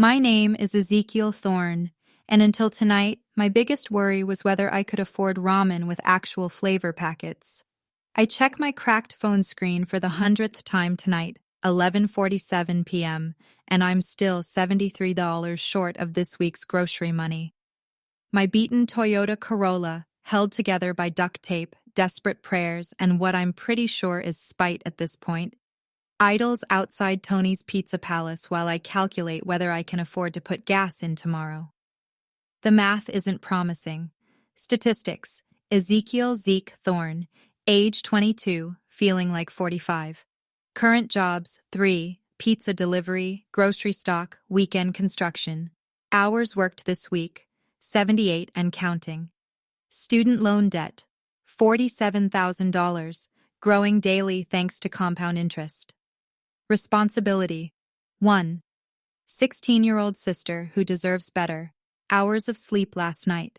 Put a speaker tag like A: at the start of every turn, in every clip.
A: My name is Ezekiel Thorne, and until tonight, my biggest worry was whether I could afford ramen with actual flavor packets. I check my cracked phone screen for the 100th time tonight, 11:47 p.m., and I'm still $73 short of this week's grocery money. My beaten Toyota Corolla, held together by duct tape, desperate prayers, and what I'm pretty sure is spite at this point, idles outside Tony's Pizza Palace while I calculate whether I can afford to put gas in tomorrow. The math isn't promising. Statistics: Ezekiel Zeke Thorne, age 22, feeling like 45. Current jobs: 3, pizza delivery, grocery stock, weekend construction. Hours worked this week: 78 and counting. Student loan debt: $47,000, growing daily thanks to compound interest. Responsibility: 1. 16-year-old sister who deserves better. Hours of sleep last night.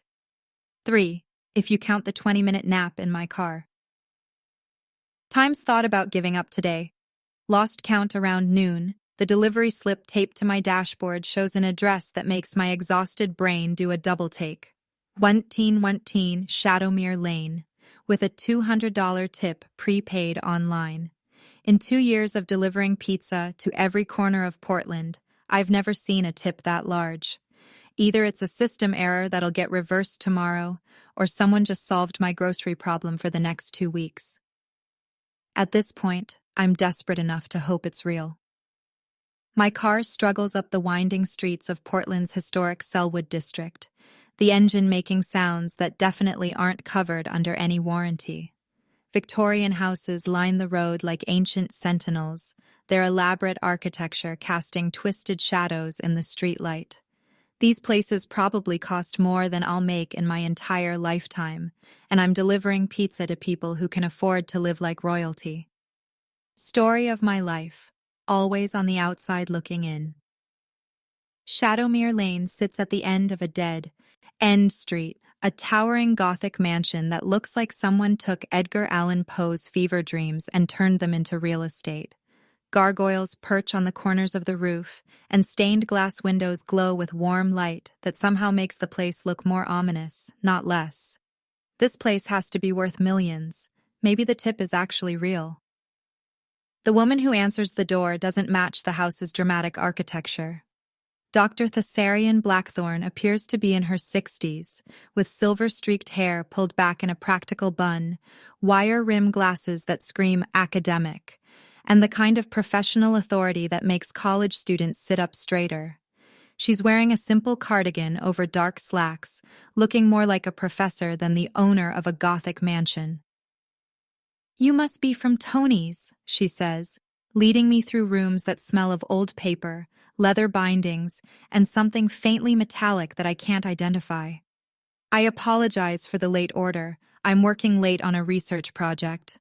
A: 3. If you count the 20-minute nap in my car. Times thought about giving up today. Lost count around noon. The delivery slip taped to my dashboard shows an address that makes my exhausted brain do a double take. 118 Shadowmere Lane, with a $200 tip prepaid online. In 2 years of delivering pizza to every corner of Portland, I've never seen a tip that large. Either it's a system error that'll get reversed tomorrow, or someone just solved my grocery problem for the next 2 weeks. At this point, I'm desperate enough to hope it's real. My car struggles up the winding streets of Portland's historic Selwood district, the engine making sounds that definitely aren't covered under any warranty. Victorian houses line the road like ancient sentinels, their elaborate architecture casting twisted shadows in the streetlight. These places probably cost more than I'll make in my entire lifetime, and I'm delivering pizza to people who can afford to live like royalty. Story of my life, always on the outside looking in. Shadowmere Lane sits at the end of a dead end street, a towering Gothic mansion that looks like someone took Edgar Allan Poe's fever dreams and turned them into real estate. Gargoyles perch on the corners of the roof, and stained glass windows glow with warm light that somehow makes the place look more ominous, not less. This place has to be worth millions. Maybe the tip is actually real. The woman who answers the door doesn't match the house's dramatic architecture. Dr. Thessarian Blackthorne appears to be in her 60s, with silver-streaked hair pulled back in a practical bun, wire-rim glasses that scream academic, and the kind of professional authority that makes college students sit up straighter. She's wearing a simple cardigan over dark slacks, looking more like a professor than the owner of a Gothic mansion. "You must be from Tony's," she says, leading me through rooms that smell of old paper, leather bindings, and something faintly metallic that I can't identify. I apologize for the late order. I'm working late on a research project.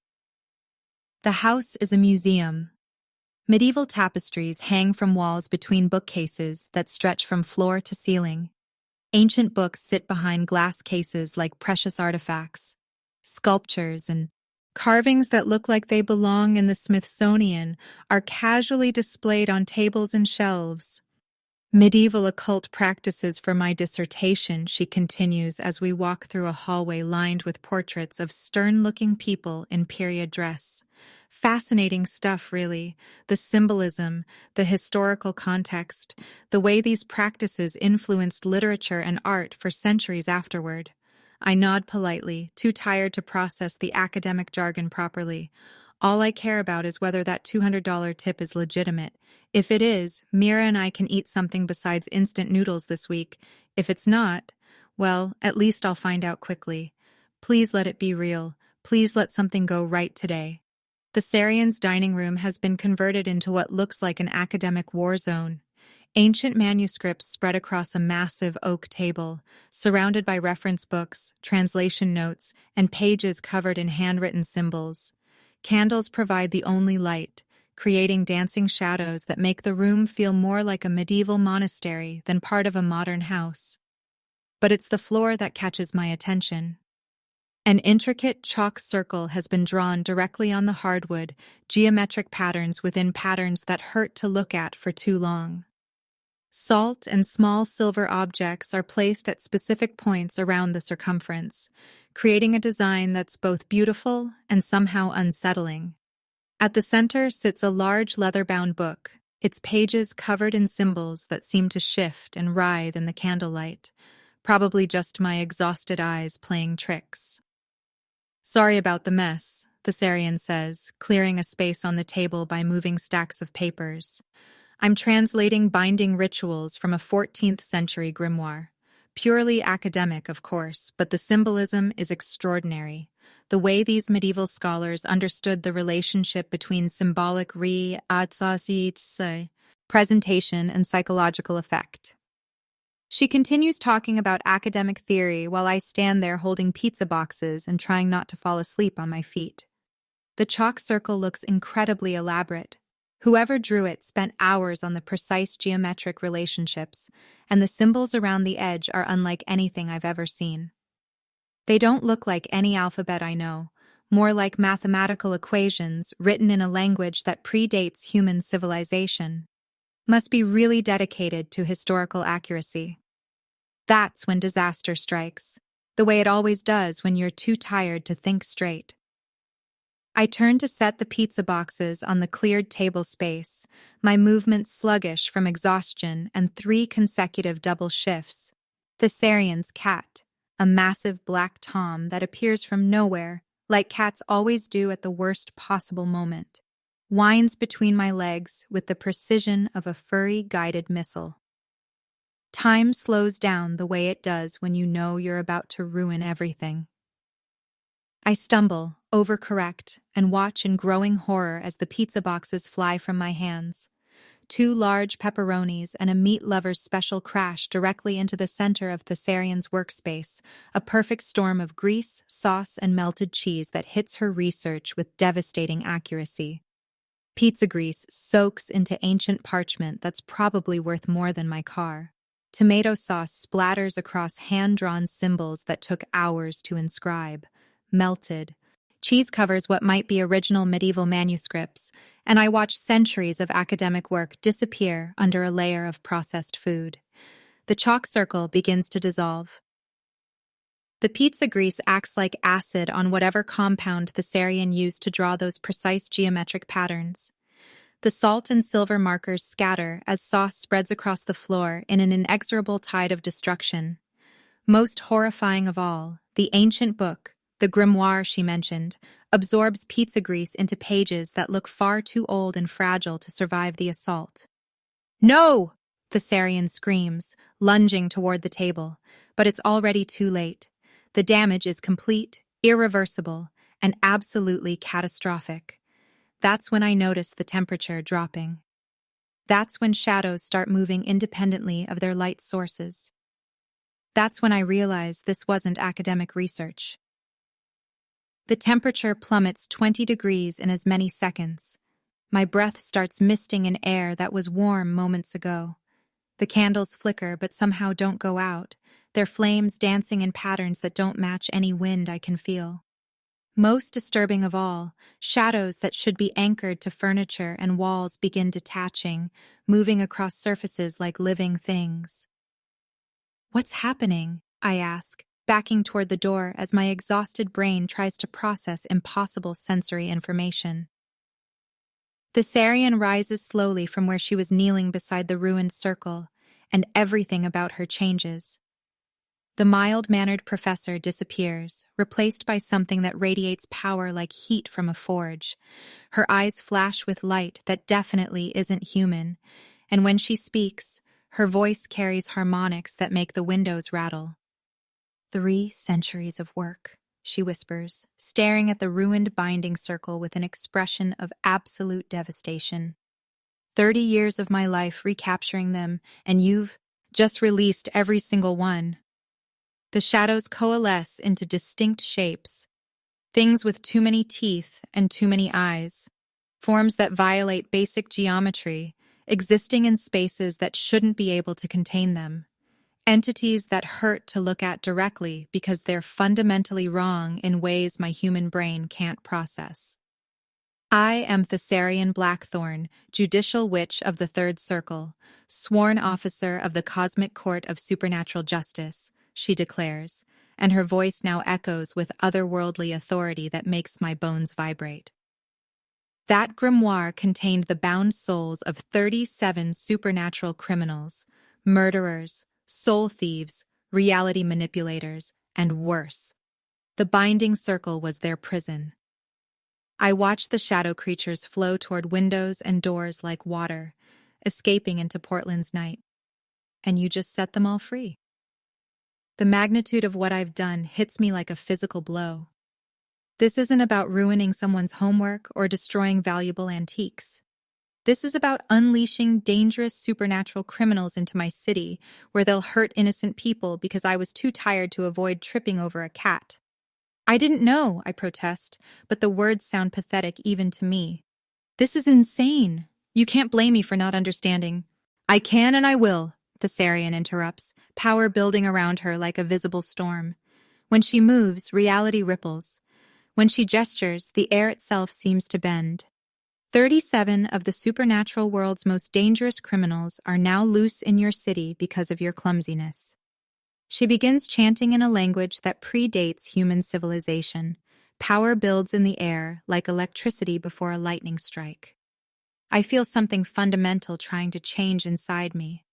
A: The house is a museum. Medieval tapestries hang from walls between bookcases that stretch from floor to ceiling. Ancient books sit behind glass cases like precious artifacts. Sculptures and carvings that look like they belong in the Smithsonian are casually displayed on tables and shelves. Medieval occult practices for my dissertation, she continues as we walk through a hallway lined with portraits of stern-looking people in period dress. Fascinating stuff, really. The symbolism, the historical context, the way these practices influenced literature and art for centuries afterward. I nod politely, too tired to process the academic jargon properly. All I care about is whether that $200 tip is legitimate. If it is, Mira and I can eat something besides instant noodles this week. If it's not, well, at least I'll find out quickly. Please let it be real. Please let something go right today. The Sarian's dining room has been converted into what looks like an academic war zone. Ancient manuscripts spread across a massive oak table, surrounded by reference books, translation notes, and pages covered in handwritten symbols. Candles provide the only light, creating dancing shadows that make the room feel more like a medieval monastery than part of a modern house. But it's the floor that catches my attention. An intricate chalk circle has been drawn directly on the hardwood, geometric patterns within patterns that hurt to look at for too long. Salt and small silver objects are placed at specific points around the circumference, creating a design that's both beautiful and somehow unsettling. At the center sits a large leather-bound book, its pages covered in symbols that seem to shift and writhe in the candlelight, probably just my exhausted eyes playing tricks. "Sorry about the mess," the Sarian says, clearing a space on the table by moving stacks of papers. "I'm translating binding rituals from a 14th century grimoire. Purely academic, of course, but the symbolism is extraordinary. The way these medieval scholars understood the relationship between symbolic presentation and psychological effect." She continues talking about academic theory while I stand there holding pizza boxes and trying not to fall asleep on my feet. The chalk circle looks incredibly elaborate. Whoever drew it spent hours on the precise geometric relationships, and the symbols around the edge are unlike anything I've ever seen. They don't look like any alphabet I know, more like mathematical equations written in a language that predates human civilization. Must be really dedicated to historical accuracy. That's when disaster strikes, the way it always does when you're too tired to think straight. I turn to set the pizza boxes on the cleared table space, my movements sluggish from exhaustion and 3 consecutive double shifts. The Sarian's cat, a massive black tom that appears from nowhere, like cats always do at the worst possible moment, winds between my legs with the precision of a furry guided missile. Time slows down the way it does when you know you're about to ruin everything. I stumble, overcorrect, and watch in growing horror as the pizza boxes fly from my hands. 2 large pepperonis and a meat lover's special crash directly into the center of the Sarian's workspace, a perfect storm of grease, sauce, and melted cheese that hits her research with devastating accuracy. Pizza grease soaks into ancient parchment that's probably worth more than my car. Tomato sauce splatters across hand-drawn symbols that took hours to inscribe. Melted. Cheese covers what might be original medieval manuscripts, and I watch centuries of academic work disappear under a layer of processed food. The chalk circle begins to dissolve. The pizza grease acts like acid on whatever compound the Sarian used to draw those precise geometric patterns. The salt and silver markers scatter as sauce spreads across the floor in an inexorable tide of destruction. Most horrifying of all, the ancient book, the grimoire she mentioned, absorbs pizza grease into pages that look far too old and fragile to survive the assault. "No!" the Sarian screams, lunging toward the table, but it's already too late. The damage is complete, irreversible, and absolutely catastrophic. That's when I notice the temperature dropping. That's when shadows start moving independently of their light sources. That's when I realize this wasn't academic research. The temperature plummets 20 degrees in as many seconds. My breath starts misting in air that was warm moments ago. The candles flicker but somehow don't go out, their flames dancing in patterns that don't match any wind I can feel. Most disturbing of all, shadows that should be anchored to furniture and walls begin detaching, moving across surfaces like living things. "What's happening?" I ask, backing toward the door as my exhausted brain tries to process impossible sensory information. The Sarian rises slowly from where she was kneeling beside the ruined circle, and everything about her changes. The mild-mannered professor disappears, replaced by something that radiates power like heat from a forge. Her eyes flash with light that definitely isn't human, and when she speaks, her voice carries harmonics that make the windows rattle. 3 centuries of work, she whispers, staring at the ruined binding circle with an expression of absolute devastation. 30 years of my life recapturing them, and you've just released every single one. The shadows coalesce into distinct shapes, things with too many teeth and too many eyes, forms that violate basic geometry, existing in spaces that shouldn't be able to contain them. Entities that hurt to look at directly because they're fundamentally wrong in ways my human brain can't process. I am Thessarian Blackthorn, judicial witch of the Third Circle, sworn officer of the Cosmic Court of Supernatural Justice, she declares, and her voice now echoes with otherworldly authority that makes my bones vibrate. That grimoire contained the bound souls of 37 supernatural criminals, murderers, soul thieves, reality manipulators, and worse. The binding circle was their prison. I watched the shadow creatures flow toward windows and doors like water, escaping into Portland's night. And you just set them all free. The magnitude of what I've done hits me like a physical blow. This isn't about ruining someone's homework or destroying valuable antiques. This is about unleashing dangerous supernatural criminals into my city, where they'll hurt innocent people because I was too tired to avoid tripping over a cat. I didn't know, I protest, but the words sound pathetic even to me. This is insane. You can't blame me for not understanding. I can and I will, Thessarian interrupts, power building around her like a visible storm. When she moves, reality ripples. When she gestures, the air itself seems to bend. 37 of the supernatural world's most dangerous criminals are now loose in your city because of your clumsiness. She begins chanting in a language that predates human civilization. Power builds in the air like electricity before a lightning strike. I feel something fundamental trying to change inside me.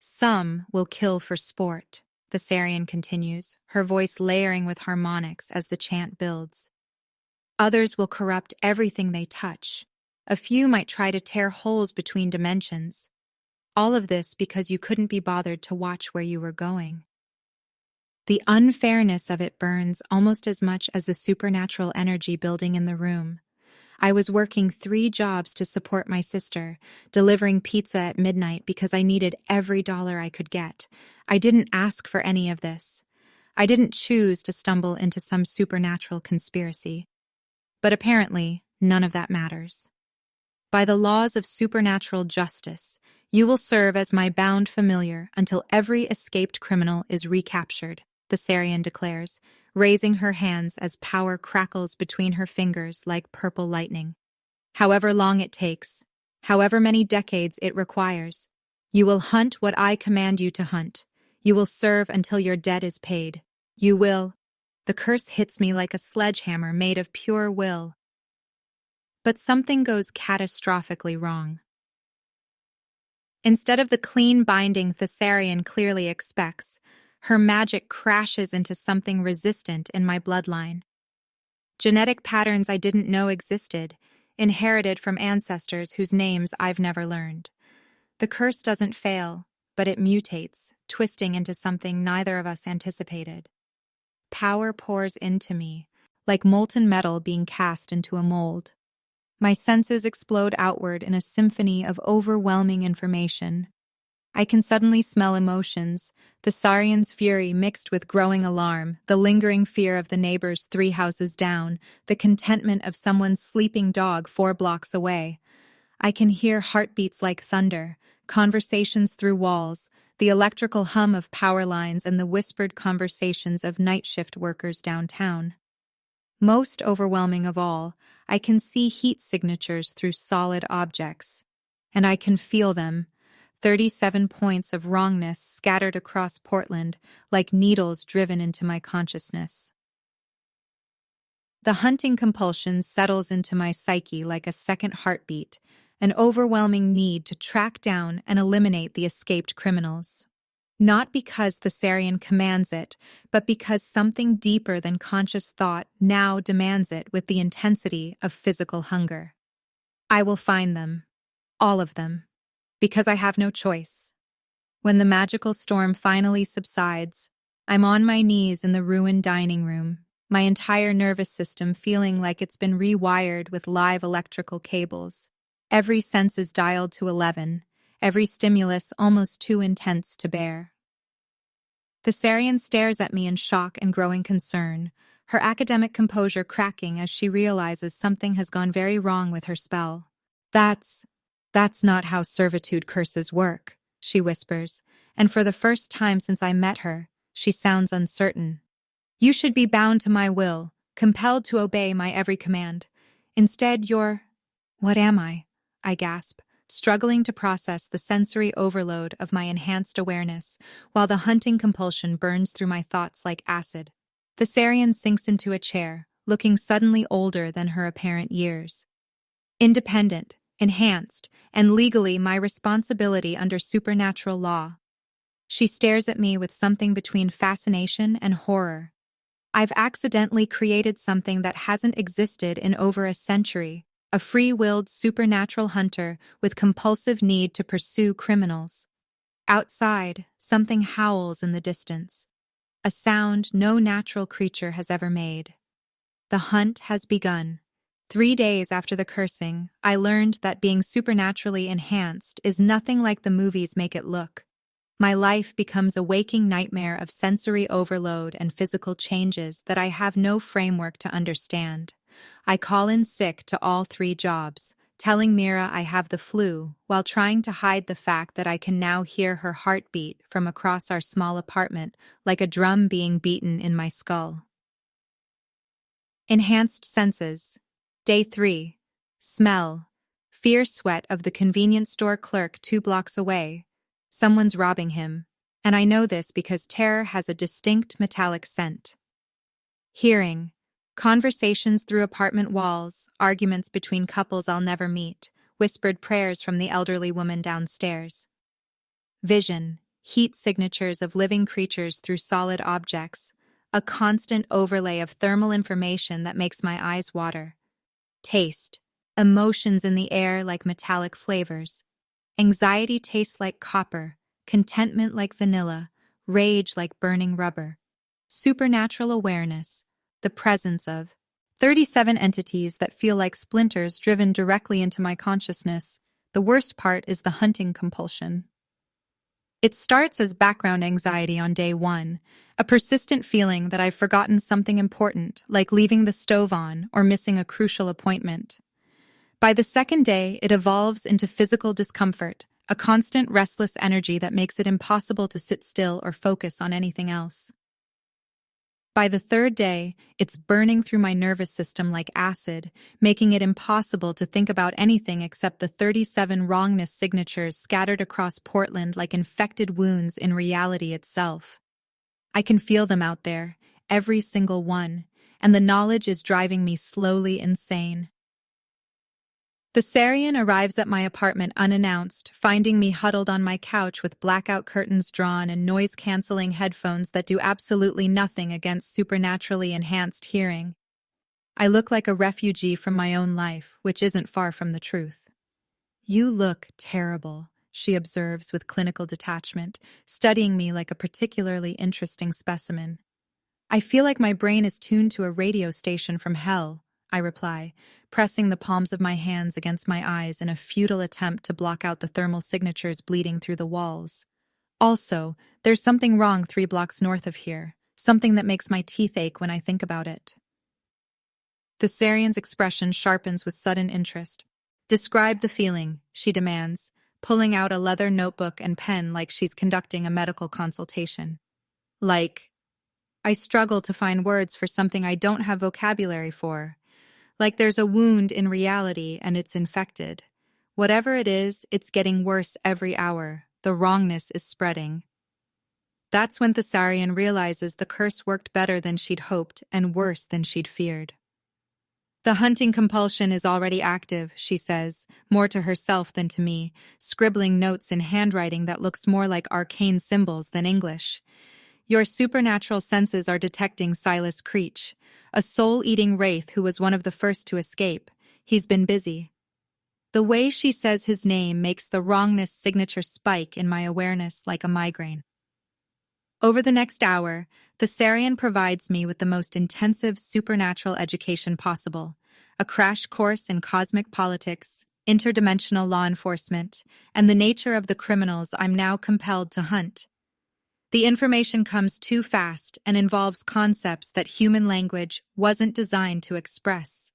A: Some will kill for sport, Thessarian continues, her voice layering with harmonics as the chant builds. Others will corrupt everything they touch. A few might try to tear holes between dimensions. All of this because you couldn't be bothered to watch where you were going. The unfairness of it burns almost as much as the supernatural energy building in the room. I was working 3 jobs to support my sister, delivering pizza at midnight because I needed every dollar I could get. I didn't ask for any of this. I didn't choose to stumble into some supernatural conspiracy. But apparently, none of that matters. By the laws of supernatural justice, you will serve as my bound familiar until every escaped criminal is recaptured, Thessarian declares, raising her hands as power crackles between her fingers like purple lightning. However long it takes, however many decades it requires, you will hunt what I command you to hunt. You will serve until your debt is paid. You will. The curse hits me like a sledgehammer made of pure will. But something goes catastrophically wrong. Instead of the clean binding Thessarian clearly expects, her magic crashes into something resistant in my bloodline. Genetic patterns I didn't know existed, inherited from ancestors whose names I've never learned. The curse doesn't fail, but it mutates, twisting into something neither of us anticipated. Power pours into me, like molten metal being cast into a mold. My senses explode outward in a symphony of overwhelming information. I can suddenly smell emotions, Thessarian's fury mixed with growing alarm, the lingering fear of the neighbors 3 houses down, the contentment of someone's sleeping dog 4 blocks away. I can hear heartbeats like thunder, conversations through walls, the electrical hum of power lines and the whispered conversations of night shift workers downtown. Most overwhelming of all, I can see heat signatures through solid objects. And I can feel them, 37 points of wrongness scattered across Portland like needles driven into my consciousness. The hunting compulsion settles into my psyche like a second heartbeat, an overwhelming need to track down and eliminate the escaped criminals. Not because Thessarian commands it, but because something deeper than conscious thought now demands it with the intensity of physical hunger. I will find them, all of them, because I have no choice. When the magical storm finally subsides, I'm on my knees in the ruined dining room, my entire nervous system feeling like it's been rewired with live electrical cables. Every sense is dialed to 11, every stimulus almost too intense to bear. Thessarian stares at me in shock and growing concern, her academic composure cracking as she realizes something has gone very wrong with her spell. That's not how servitude curses work, she whispers, and for the first time since I met her, she sounds uncertain. You should be bound to my will, compelled to obey my every command. Instead, you're— What am I? I gasp, struggling to process the sensory overload of my enhanced awareness, while the hunting compulsion burns through my thoughts like acid. Thessarian sinks into a chair, looking suddenly older than her apparent years. Independent, enhanced, and legally my responsibility under supernatural law. She stares at me with something between fascination and horror. I've accidentally created something that hasn't existed in over a century, a free-willed supernatural hunter with compulsive need to pursue criminals. Outside, something howls in the distance, a sound no natural creature has ever made. The hunt has begun. 3 days after the cursing, I learned that being supernaturally enhanced is nothing like the movies make it look. My life becomes a waking nightmare of sensory overload and physical changes that I have no framework to understand. I call in sick to all 3 jobs, telling Mira I have the flu, while trying to hide the fact that I can now hear her heartbeat from across our small apartment, like a drum being beaten in my skull. Enhanced senses. Day 3. Smell. Fear sweat of the convenience store clerk 2 blocks away. Someone's robbing him, and I know this because terror has a distinct metallic scent. Hearing. Conversations through apartment walls, arguments between couples I'll never meet, whispered prayers from the elderly woman downstairs. Vision. Heat signatures of living creatures through solid objects, a constant overlay of thermal information that makes my eyes water. Taste. Emotions in the air like metallic flavors. Anxiety tastes like copper, contentment like vanilla, rage like burning rubber. Supernatural awareness, the presence of 37 entities that feel like splinters driven directly into my consciousness. The worst part is the hunting compulsion. It starts as background anxiety on day 1, a persistent feeling that I've forgotten something important, like leaving the stove on or missing a crucial appointment. By the 2nd day, it evolves into physical discomfort, a constant restless energy that makes it impossible to sit still or focus on anything else. By the 3rd day, it's burning through my nervous system like acid, making it impossible to think about anything except the 37 wrongness signatures scattered across Portland like infected wounds in reality itself. I can feel them out there, every single one, and the knowledge is driving me slowly insane. The Sarian arrives at my apartment unannounced, finding me huddled on my couch with blackout curtains drawn and noise-canceling headphones that do absolutely nothing against supernaturally enhanced hearing. I look like a refugee from my own life, which isn't far from the truth. "You look terrible," she observes with clinical detachment, studying me like a particularly interesting specimen. "I feel like my brain is tuned to a radio station from hell," I reply, pressing the palms of my hands against my eyes in a futile attempt to block out the thermal signatures bleeding through the walls. Also, there's something wrong 3 blocks north of here, something that makes my teeth ache when I think about it. The Sarian's expression sharpens with sudden interest. "Describe the feeling," she demands, pulling out a leather notebook and pen like she's conducting a medical consultation. I struggle to find words for something I don't have vocabulary for. Like there's a wound in reality and it's infected. Whatever it is, it's getting worse every hour. The wrongness is spreading." That's when Thessarian realizes the curse worked better than she'd hoped and worse than she'd feared. "The hunting compulsion is already active," she says, more to herself than to me, scribbling notes in handwriting that looks more like arcane symbols than English. "Your supernatural senses are detecting Silas Creech, a soul-eating wraith who was one of the first to escape. He's been busy." The way she says his name makes the wrongness signature spike in my awareness like a migraine. Over the next hour, Thessarian provides me with the most intensive supernatural education possible, a crash course in cosmic politics, interdimensional law enforcement, and the nature of the criminals I'm now compelled to hunt. The information comes too fast and involves concepts that human language wasn't designed to express.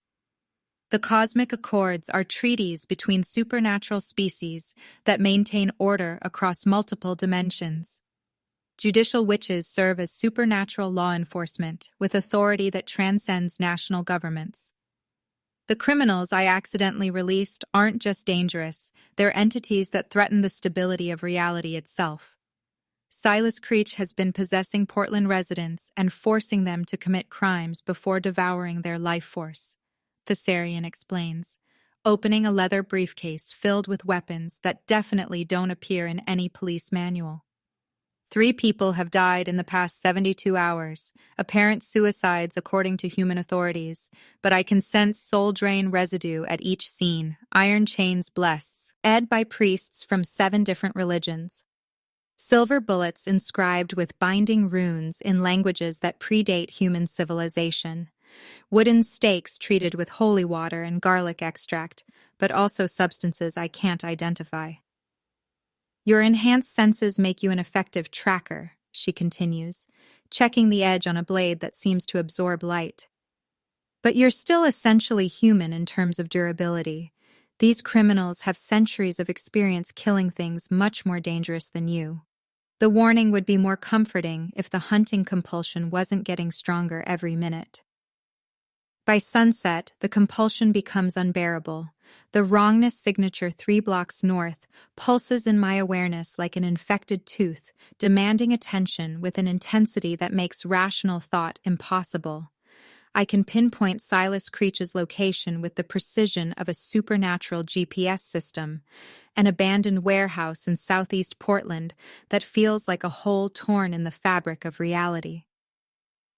A: The cosmic accords are treaties between supernatural species that maintain order across multiple dimensions. Judicial witches serve as supernatural law enforcement with authority that transcends national governments. The criminals I accidentally released aren't just dangerous, they're entities that threaten the stability of reality itself. Silas Creech has been possessing Portland residents and forcing them to commit crimes before devouring their life force, Thessarian explains, opening a leather briefcase filled with weapons that definitely don't appear in any police manual. 3 people have died in the past 72 hours, apparent suicides according to human authorities, but I can sense soul drain residue at each scene, iron chains bless, ed by priests from 7 different religions. Silver bullets inscribed with binding runes in languages that predate human civilization. Wooden stakes treated with holy water and garlic extract, but also substances I can't identify. Your enhanced senses make you an effective tracker, she continues, checking the edge on a blade that seems to absorb light. But you're still essentially human in terms of durability. These criminals have centuries of experience killing things much more dangerous than you. The warning would be more comforting if the hunting compulsion wasn't getting stronger every minute. By sunset, the compulsion becomes unbearable. The wrongness signature 3 blocks north pulses in my awareness like an infected tooth, demanding attention with an intensity that makes rational thought impossible. I can pinpoint Silas Creech's location with the precision of a supernatural GPS system, an abandoned warehouse in southeast Portland that feels like a hole torn in the fabric of reality.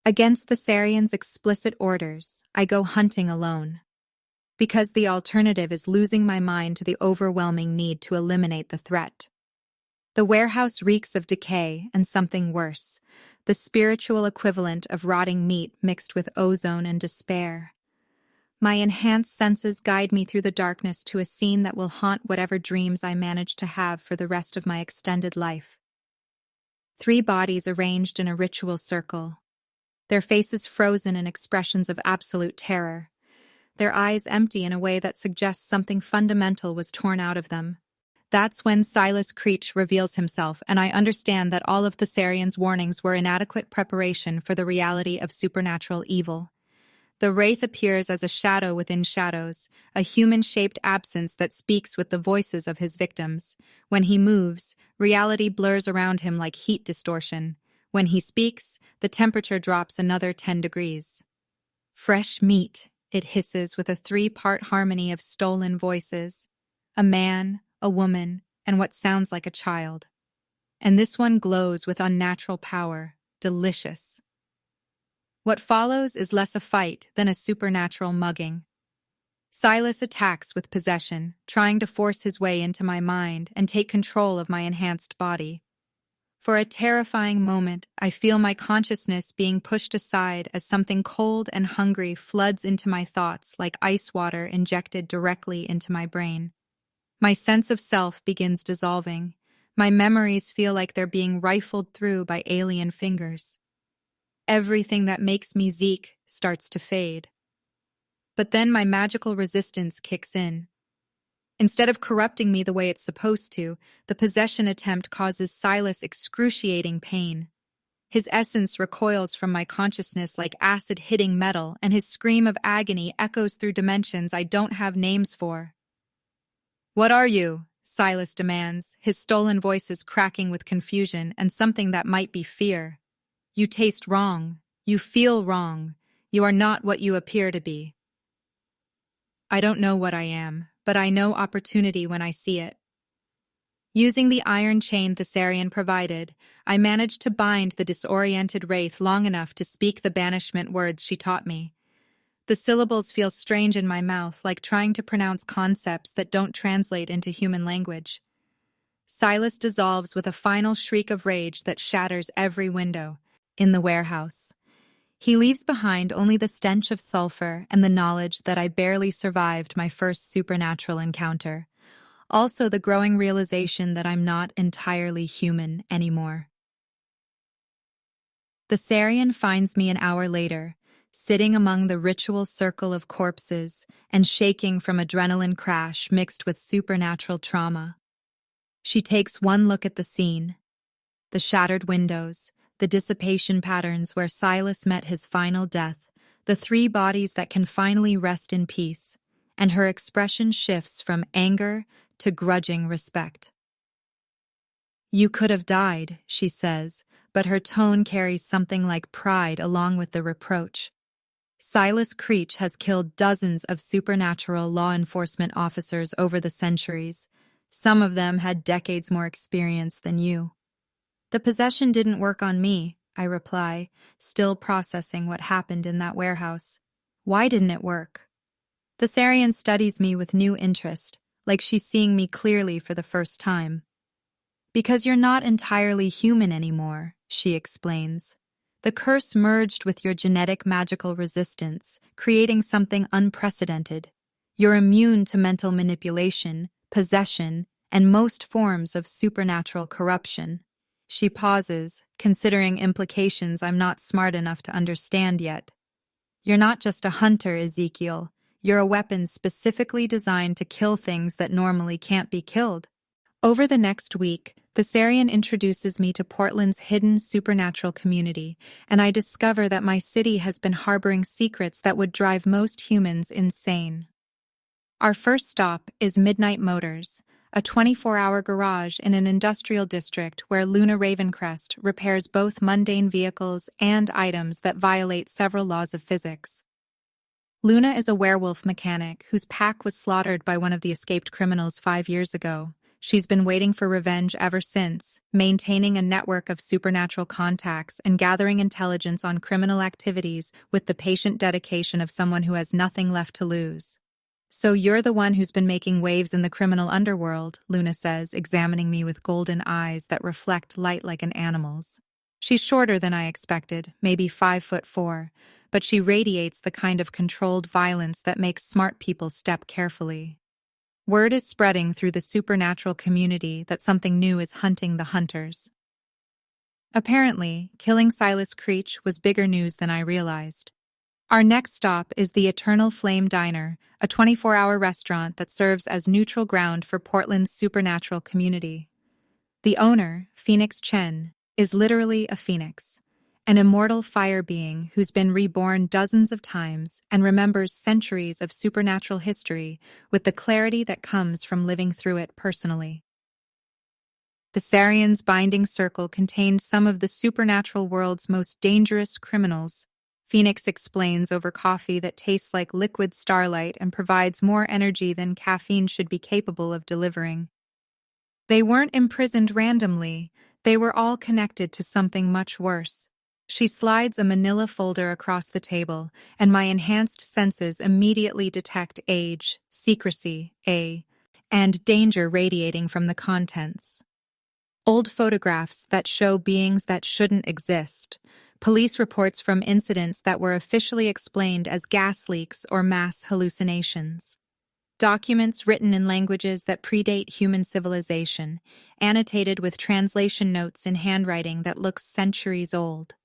A: Against the Thessarian's explicit orders, I go hunting alone. Because the alternative is losing my mind to the overwhelming need to eliminate the threat. The warehouse reeks of decay and something worse, the spiritual equivalent of rotting meat mixed with ozone and despair. My enhanced senses guide me through the darkness to a scene that will haunt whatever dreams I manage to have for the rest of my extended life. 3 bodies arranged in a ritual circle. Their faces frozen in expressions of absolute terror. Their eyes empty in a way that suggests something fundamental was torn out of them. That's when Silas Creech reveals himself, and I understand that all of Thessarian's warnings were inadequate preparation for the reality of supernatural evil. The Wraith appears as a shadow within shadows, a human-shaped absence that speaks with the voices of his victims. When he moves, reality blurs around him like heat distortion. When he speaks, the temperature drops another 10 degrees. Fresh meat, it hisses with a 3-part harmony of stolen voices. A man, a woman, and what sounds like a child. And this one glows with unnatural power, delicious. What follows is less a fight than a supernatural mugging. Silas attacks with possession, trying to force his way into my mind and take control of my enhanced body. For a terrifying moment, I feel my consciousness being pushed aside as something cold and hungry floods into my thoughts like ice water injected directly into my brain. My sense of self begins dissolving. My memories feel like they're being rifled through by alien fingers. Everything that makes me Zeke starts to fade. But then my magical resistance kicks in. Instead of corrupting me the way it's supposed to, the possession attempt causes Silas excruciating pain. His essence recoils from my consciousness like acid hitting metal, and his scream of agony echoes through dimensions I don't have names for. "What are you?" Silas demands, his stolen voices cracking with confusion and something that might be fear. "You taste wrong. You feel wrong. You are not what you appear to be." I don't know what I am, but I know opportunity when I see it. Using the iron chain Thessarian provided, I managed to bind the disoriented wraith long enough to speak the banishment words she taught me. The syllables feel strange in my mouth, like trying to pronounce concepts that don't translate into human language. Silas dissolves with a final shriek of rage that shatters every window in the warehouse. He leaves behind only the stench of sulfur and the knowledge that I barely survived my first supernatural encounter. Also the growing realization that I'm not entirely human anymore. Thessarian finds me an hour later, sitting among the ritual circle of corpses and shaking from adrenaline crash mixed with supernatural trauma. She takes one look at the scene, the shattered windows, the dissipation patterns where Silas met his final death, the three bodies that can finally rest in peace, and her expression shifts from anger to grudging respect. "You could have died," she says, but her tone carries something like pride along with the reproach. Silas Creech has killed dozens of supernatural law enforcement officers over the centuries. Some of them had decades more experience than you. "The possession didn't work on me," I reply, still processing what happened in that warehouse. "Why didn't it work?" The Sarian studies me with new interest, like she's seeing me clearly for the first time. "Because you're not entirely human anymore," she explains. "The curse merged with your genetic magical resistance, creating something unprecedented. You're immune to mental manipulation, possession, and most forms of supernatural corruption." She pauses, considering implications I'm not smart enough to understand yet. "You're not just a hunter, Ezekiel. You're a weapon specifically designed to kill things that normally can't be killed." Over the next week, the Sarian introduces me to Portland's hidden supernatural community, and I discover that my city has been harboring secrets that would drive most humans insane. Our first stop is Midnight Motors, a 24-hour garage in an industrial district where Luna Ravencrest repairs both mundane vehicles and items that violate several laws of physics. Luna is a werewolf mechanic whose pack was slaughtered by one of the escaped criminals 5 years ago. She's been waiting for revenge ever since, maintaining a network of supernatural contacts and gathering intelligence on criminal activities with the patient dedication of someone who has nothing left to lose. "So you're the one who's been making waves in the criminal underworld," Luna says, examining me with golden eyes that reflect light like an animal's. She's shorter than I expected, maybe 5'4", but she radiates the kind of controlled violence that makes smart people step carefully. Word is spreading through the supernatural community that something new is hunting the hunters. Apparently, killing Silas Creech was bigger news than I realized. Our next stop is the Eternal Flame Diner, a 24-hour restaurant that serves as neutral ground for Portland's supernatural community. The owner, Phoenix Chen, is literally a phoenix, an immortal fire being who's been reborn dozens of times and remembers centuries of supernatural history with the clarity that comes from living through it personally. The Sarian's binding circle contained some of the supernatural world's most dangerous criminals, Phoenix explains over coffee that tastes like liquid starlight and provides more energy than caffeine should be capable of delivering. They weren't imprisoned randomly, they were all connected to something much worse. She slides a manila folder across the table, and my enhanced senses immediately detect age, secrecy, and danger radiating from the contents. Old photographs that show beings that shouldn't exist. Police reports from incidents that were officially explained as gas leaks or mass hallucinations. Documents written in languages that predate human civilization, annotated with translation notes in handwriting that looks centuries old.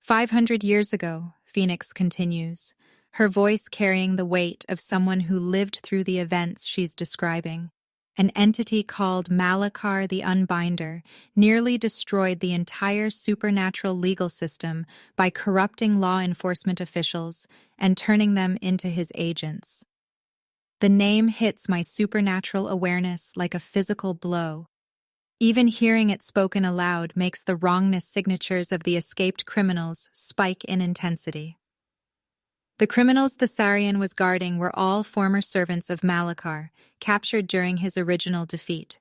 A: 500 years ago, Phoenix continues, her voice carrying the weight of someone who lived through the events she's describing. An entity called Malachar the Unbinder nearly destroyed the entire supernatural legal system by corrupting law enforcement officials and turning them into his agents. The name hits my supernatural awareness like a physical blow. Even hearing it spoken aloud makes the wrongness signatures of the escaped criminals spike in intensity. The criminals the Sarian was guarding were all former servants of Malachar, captured during his original defeat.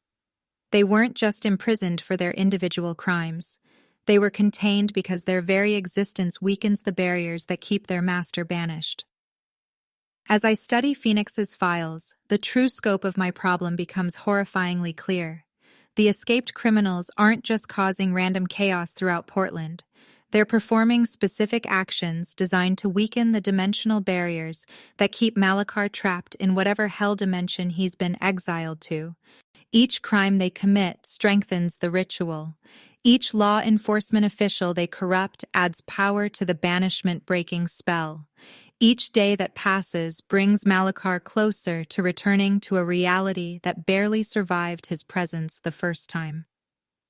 A: They weren't just imprisoned for their individual crimes. They were contained because their very existence weakens the barriers that keep their master banished. As I study Phoenix's files, the true scope of my problem becomes horrifyingly clear. The escaped criminals aren't just causing random chaos throughout Portland. They're performing specific actions designed to weaken the dimensional barriers that keep Malachar trapped in whatever hell dimension he's been exiled to. Each crime they commit strengthens the ritual. Each law enforcement official they corrupt adds power to the banishment-breaking spell. Each day that passes brings Malachar closer to returning to a reality that barely survived his presence the first time.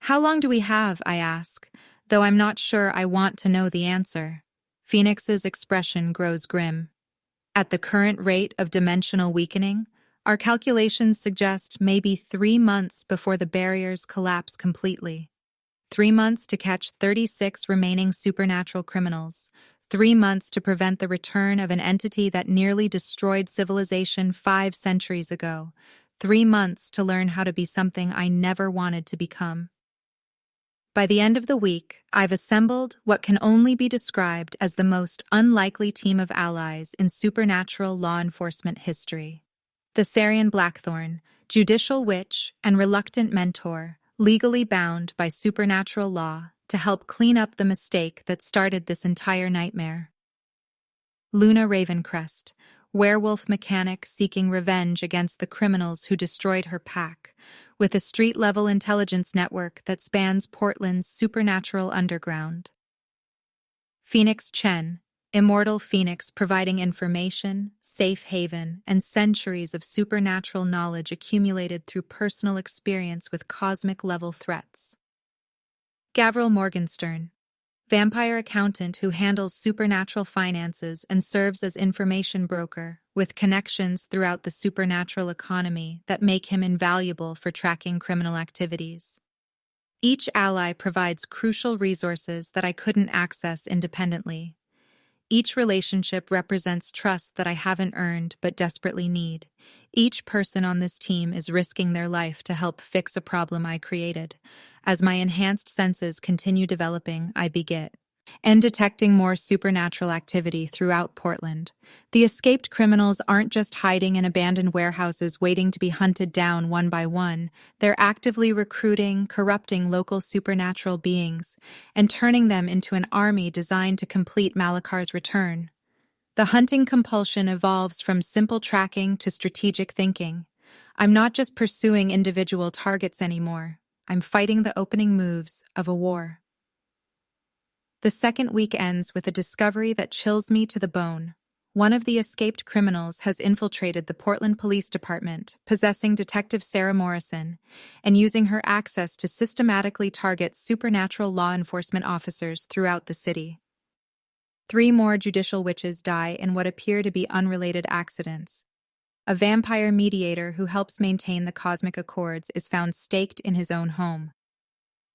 A: "How long do we have?" I ask, though I'm not sure I want to know the answer. Phoenix's expression grows grim. At the current rate of dimensional weakening, our calculations suggest maybe 3 months before the barriers collapse completely. 3 months to catch 36 remaining supernatural criminals. 3 months to prevent the return of an entity that nearly destroyed civilization 5 centuries ago. 3 months to learn how to be something I never wanted to become. By the end of the week, I've assembled what can only be described as the most unlikely team of allies in supernatural law enforcement history. The Sarian Blackthorn, judicial witch and reluctant mentor, legally bound by supernatural law to help clean up the mistake that started this entire nightmare. Luna Ravencrest, werewolf mechanic seeking revenge against the criminals who destroyed her pack, with a street-level intelligence network that spans Portland's supernatural underground. Phoenix Chen, immortal phoenix providing information, safe haven, and centuries of supernatural knowledge accumulated through personal experience with cosmic-level threats. Gavril Morgenstern, vampire accountant who handles supernatural finances and serves as information broker, with connections throughout the supernatural economy that make him invaluable for tracking criminal activities. Each ally provides crucial resources that I couldn't access independently. Each relationship represents trust that I haven't earned but desperately need. Each person on this team is risking their life to help fix a problem I created. As my enhanced senses continue developing, I beget and detecting more supernatural activity throughout Portland. The escaped criminals aren't just hiding in abandoned warehouses waiting to be hunted down one by one. They're actively recruiting, corrupting local supernatural beings, and turning them into an army designed to complete Malakar's return. The hunting compulsion evolves from simple tracking to strategic thinking. I'm not just pursuing individual targets anymore. I'm fighting the opening moves of a war. The second week ends with a discovery that chills me to the bone. One of the escaped criminals has infiltrated the Portland Police Department, possessing Detective Sarah Morrison, and using her access to systematically target supernatural law enforcement officers throughout the city. 3 more judicial witches die in what appear to be unrelated accidents. A vampire mediator who helps maintain the cosmic accords is found staked in his own home.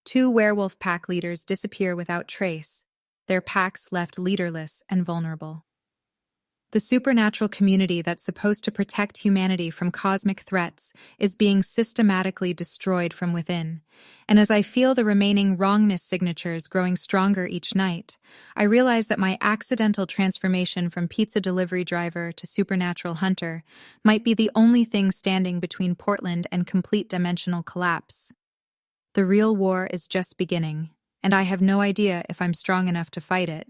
A: 2 werewolf pack leaders disappear without trace, their packs left leaderless and vulnerable. The supernatural community that's supposed to protect humanity from cosmic threats is being systematically destroyed from within, and as I feel the remaining wrongness signatures growing stronger each night, I realize that my accidental transformation from pizza delivery driver to supernatural hunter might be the only thing standing between Portland and complete dimensional collapse. The real war is just beginning, and I have no idea if I'm strong enough to fight it.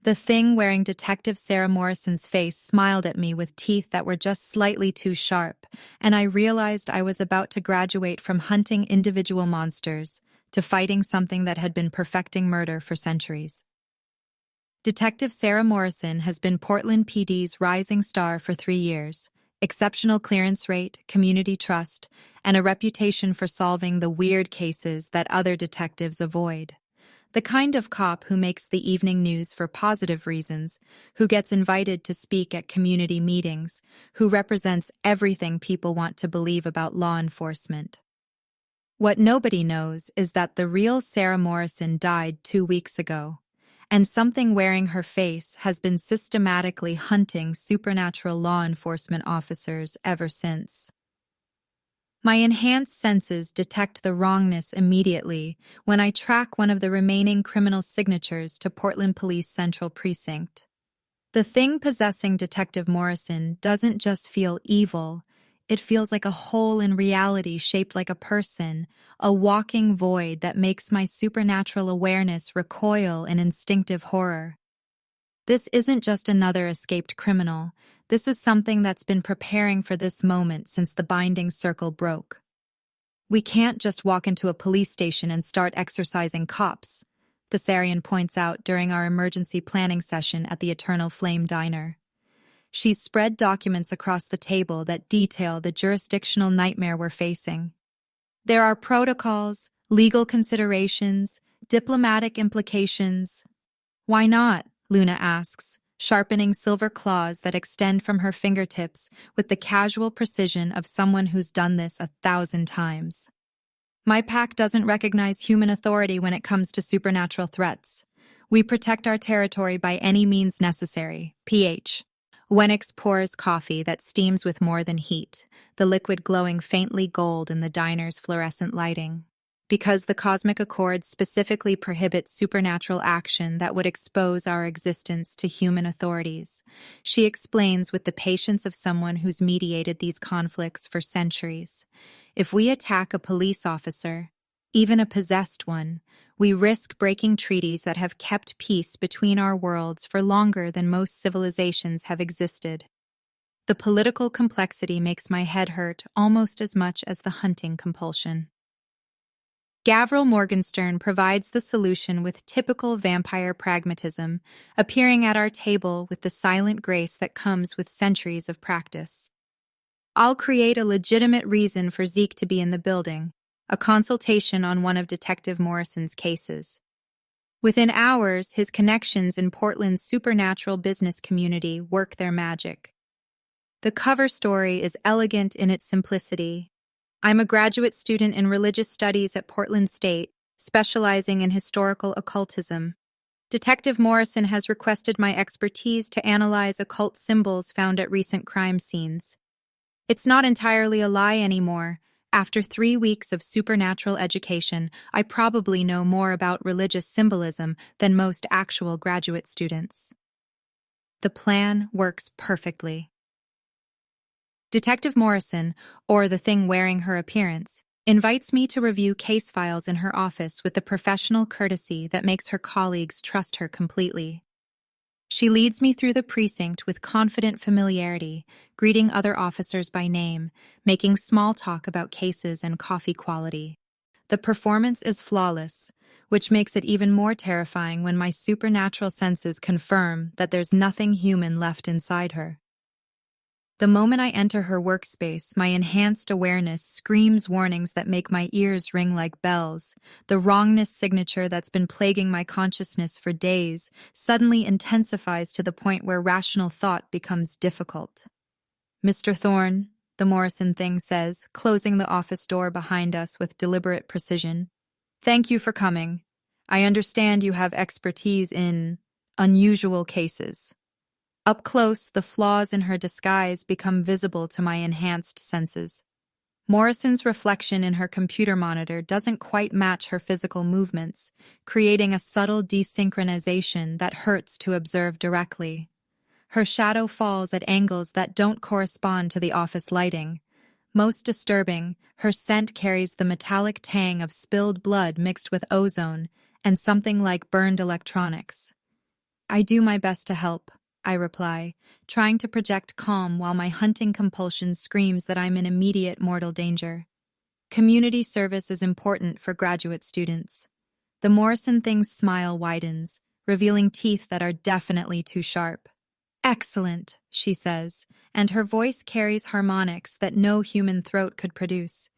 A: The thing wearing Detective Sarah Morrison's face smiled at me with teeth that were just slightly too sharp, and I realized I was about to graduate from hunting individual monsters to fighting something that had been perfecting murder for centuries. Detective Sarah Morrison has been Portland PD's rising star for 3 years. Exceptional clearance rate, community trust, and a reputation for solving the weird cases that other detectives avoid. The kind of cop who makes the evening news for positive reasons, who gets invited to speak at community meetings, who represents everything people want to believe about law enforcement. What nobody knows is that the real Sarah Morrison died 2 weeks ago, and something wearing her face has been systematically hunting supernatural law enforcement officers ever since. My enhanced senses detect the wrongness immediately when I track one of the remaining criminal signatures to Portland Police Central Precinct. The thing possessing Detective Morrison doesn't just feel evil, it feels like a hole in reality shaped like a person, a walking void that makes my supernatural awareness recoil in instinctive horror. This isn't just another escaped criminal. This is something that's been preparing for this moment since the binding circle broke. We can't just walk into a police station and start exercising cops, the Sarian points out during our emergency planning session at the Eternal Flame Diner. She's spread documents across the table that detail the jurisdictional nightmare we're facing. There are protocols, legal considerations, diplomatic implications. Why not? Luna asks, sharpening silver claws that extend from her fingertips with the casual precision of someone who's done this 1,000 times. My pact doesn't recognize human authority when it comes to supernatural threats. We protect our territory by any means necessary. PH. Wenix pours coffee that steams with more than heat, the liquid glowing faintly gold in the diner's fluorescent lighting. Because the cosmic accord specifically prohibits supernatural action that would expose our existence to human authorities, she explains with the patience of someone who's mediated these conflicts for centuries. If we attack a police officer, even a possessed one, we risk breaking treaties that have kept peace between our worlds for longer than most civilizations have existed. The political complexity makes my head hurt almost as much as the hunting compulsion. Gavril Morgenstern provides the solution with typical vampire pragmatism, appearing at our table with the silent grace that comes with centuries of practice. I'll create a legitimate reason for Zeke to be in the building, a consultation on one of Detective Morrison's cases. Within hours, his connections in Portland's supernatural business community work their magic. The cover story is elegant in its simplicity. I'm a graduate student in religious studies at Portland State, specializing in historical occultism. Detective Morrison has requested my expertise to analyze occult symbols found at recent crime scenes. It's not entirely a lie anymore. After 3 weeks of supernatural education, I probably know more about religious symbolism than most actual graduate students. The plan works perfectly. Detective Morrison, or the thing wearing her appearance, invites me to review case files in her office with the professional courtesy that makes her colleagues trust her completely. She leads me through the precinct with confident familiarity, greeting other officers by name, making small talk about cases and coffee quality. The performance is flawless, which makes it even more terrifying when my supernatural senses confirm that there's nothing human left inside her. The moment I enter her workspace, my enhanced awareness screams warnings that make my ears ring like bells. The wrongness signature that's been plaguing my consciousness for days suddenly intensifies to the point where rational thought becomes difficult. Mr. Thorne, the Morrison thing says, closing the office door behind us with deliberate precision. Thank you for coming. I understand you have expertise in unusual cases. Up close, the flaws in her disguise become visible to my enhanced senses. Morrison's reflection in her computer monitor doesn't quite match her physical movements, creating a subtle desynchronization that hurts to observe directly. Her shadow falls at angles that don't correspond to the office lighting. Most disturbing, her scent carries the metallic tang of spilled blood mixed with ozone and something like burned electronics. I do my best to help, I reply, trying to project calm while my hunting compulsion screams that I'm in immediate mortal danger. Community service is important for graduate students. The Morrison thing's smile widens, revealing teeth that are definitely too sharp. Excellent, she says, and her voice carries harmonics that no human throat could produce.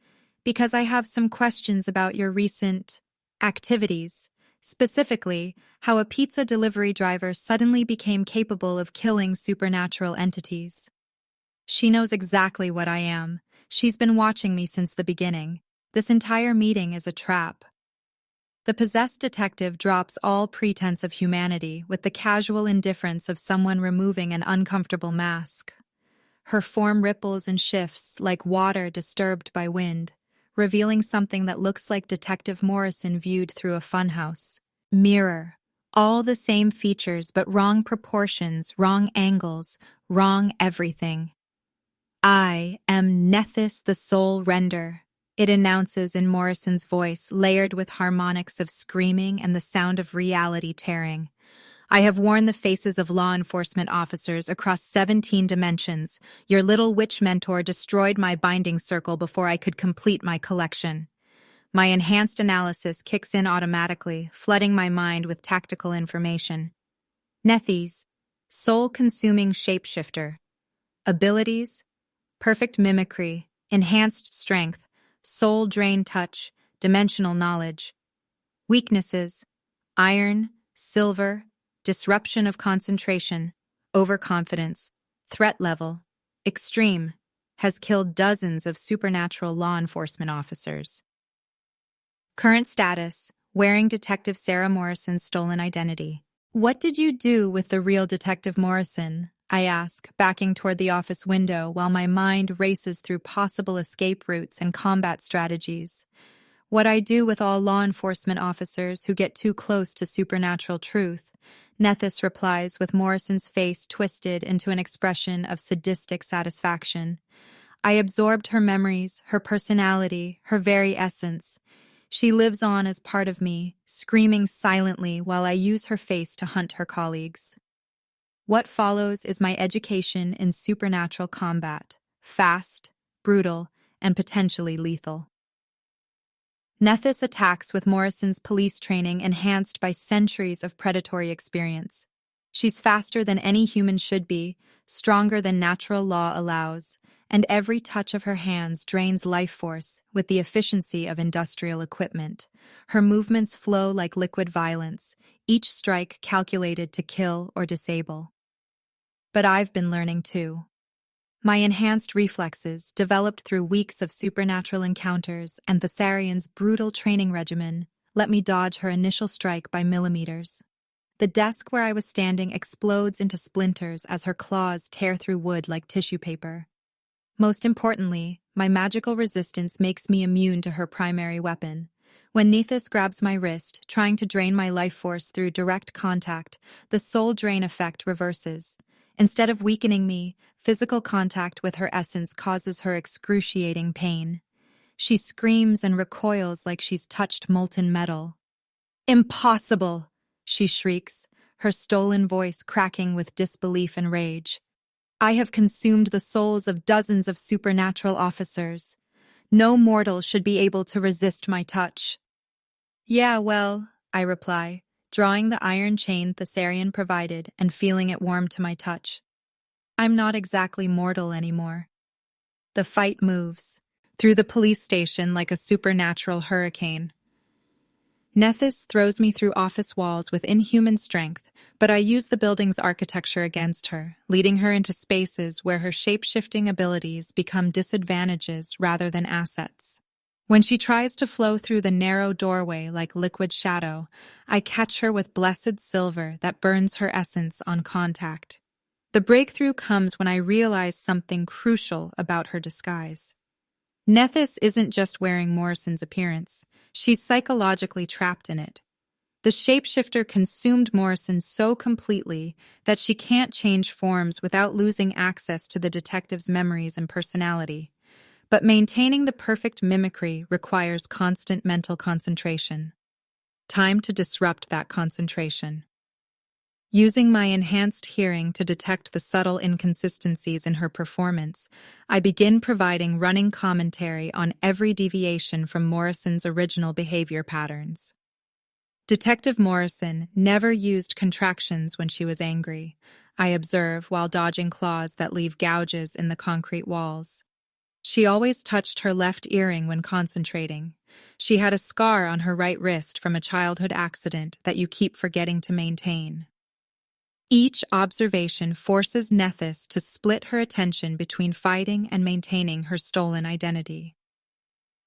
A: Because I have some questions about your recent activities. Specifically, how a pizza delivery driver suddenly became capable of killing supernatural entities. She knows exactly what I am. She's been watching me since the beginning. This entire meeting is a trap. The possessed detective drops all pretense of humanity with the casual indifference of someone removing an uncomfortable mask. Her form ripples and shifts like water disturbed by wind, revealing something that looks like Detective Morrison viewed through a funhouse. Mirror. All the same features, but wrong proportions, wrong angles, wrong everything. I am Nethys the Soul Render, it announces in Morrison's voice, layered with harmonics of screaming and the sound of reality tearing. I have worn the faces of law enforcement officers across 17 dimensions. Your little witch mentor destroyed my binding circle before I could complete my collection. My enhanced analysis kicks in automatically, flooding my mind with tactical information. Nethys, soul-consuming shapeshifter. Abilities: perfect mimicry, enhanced strength, soul drain touch, dimensional knowledge. Weaknesses: iron, silver, disruption of concentration, overconfidence, threat level, extreme, has killed dozens of supernatural law enforcement officers. Current status, wearing Detective Sarah Morrison's stolen identity. What did you do with the real Detective Morrison? I ask, backing toward the office window while my mind races through possible escape routes and combat strategies. What I do with all law enforcement officers who get too close to supernatural truth, Nethys replies with Morrison's face twisted into an expression of sadistic satisfaction. I absorbed her memories, her personality, her very essence. She lives on as part of me, screaming silently while I use her face to hunt her colleagues. What follows is my education in supernatural combat, fast, brutal, and potentially lethal. Nethys attacks with Morrison's police training enhanced by centuries of predatory experience. She's faster than any human should be, stronger than natural law allows, and every touch of her hands drains life force with the efficiency of industrial equipment. Her movements flow like liquid violence, each strike calculated to kill or disable. But I've been learning too. My enhanced reflexes, developed through weeks of supernatural encounters and Thessarian's brutal training regimen, let me dodge her initial strike by millimeters. The desk where I was standing explodes into splinters as her claws tear through wood like tissue paper. Most importantly, my magical resistance makes me immune to her primary weapon. When Nethys grabs my wrist, trying to drain my life force through direct contact, the soul drain effect reverses. Instead of weakening me, physical contact with her essence causes her excruciating pain. She screams and recoils like she's touched molten metal. "Impossible!" she shrieks, her stolen voice cracking with disbelief and rage. "I have consumed the souls of dozens of supernatural officers. No mortal should be able to resist my touch." "Yeah, well," I reply, drawing the iron chain Thessarian provided and feeling it warm to my touch. "I'm not exactly mortal anymore." The fight moves through the police station like a supernatural hurricane. Nethys throws me through office walls with inhuman strength, but I use the building's architecture against her, leading her into spaces where her shape-shifting abilities become disadvantages rather than assets. When she tries to flow through the narrow doorway like liquid shadow, I catch her with blessed silver that burns her essence on contact. The breakthrough comes when I realize something crucial about her disguise. Nethys isn't just wearing Morrison's appearance, she's psychologically trapped in it. The shapeshifter consumed Morrison so completely that she can't change forms without losing access to the detective's memories and personality. But maintaining the perfect mimicry requires constant mental concentration. Time to disrupt that concentration. Using my enhanced hearing to detect the subtle inconsistencies in her performance, I begin providing running commentary on every deviation from Morrison's original behavior patterns. Detective Morrison never used contractions when she was angry, I observe while dodging claws that leave gouges in the concrete walls. She always touched her left earring when concentrating. She had a scar on her right wrist from a childhood accident that you keep forgetting to maintain. Each observation forces Nethys to split her attention between fighting and maintaining her stolen identity.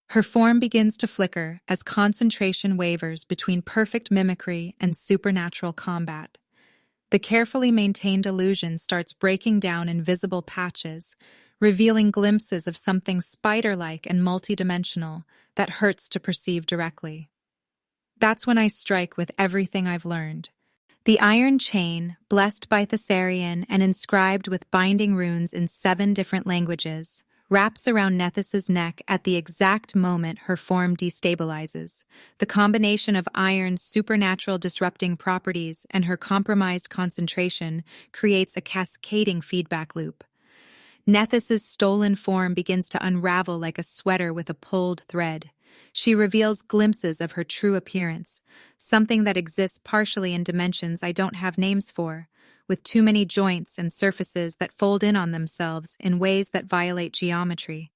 A: Her form begins to flicker as concentration wavers between perfect mimicry and supernatural combat. The carefully maintained illusion starts breaking down in visible patches, revealing glimpses of something spider-like and multidimensional that hurts to perceive directly. That's when I strike with everything I've learned. The iron chain, blessed by Thessarian and inscribed with binding runes in 7 different languages, wraps around Nethys's neck at the exact moment her form destabilizes. The combination of iron's supernatural disrupting properties and her compromised concentration creates a cascading feedback loop. Nethys's stolen form begins to unravel like a sweater with a pulled thread. She reveals glimpses of her true appearance, something that exists partially in dimensions I don't have names for, with too many joints and surfaces that fold in on themselves in ways that violate geometry.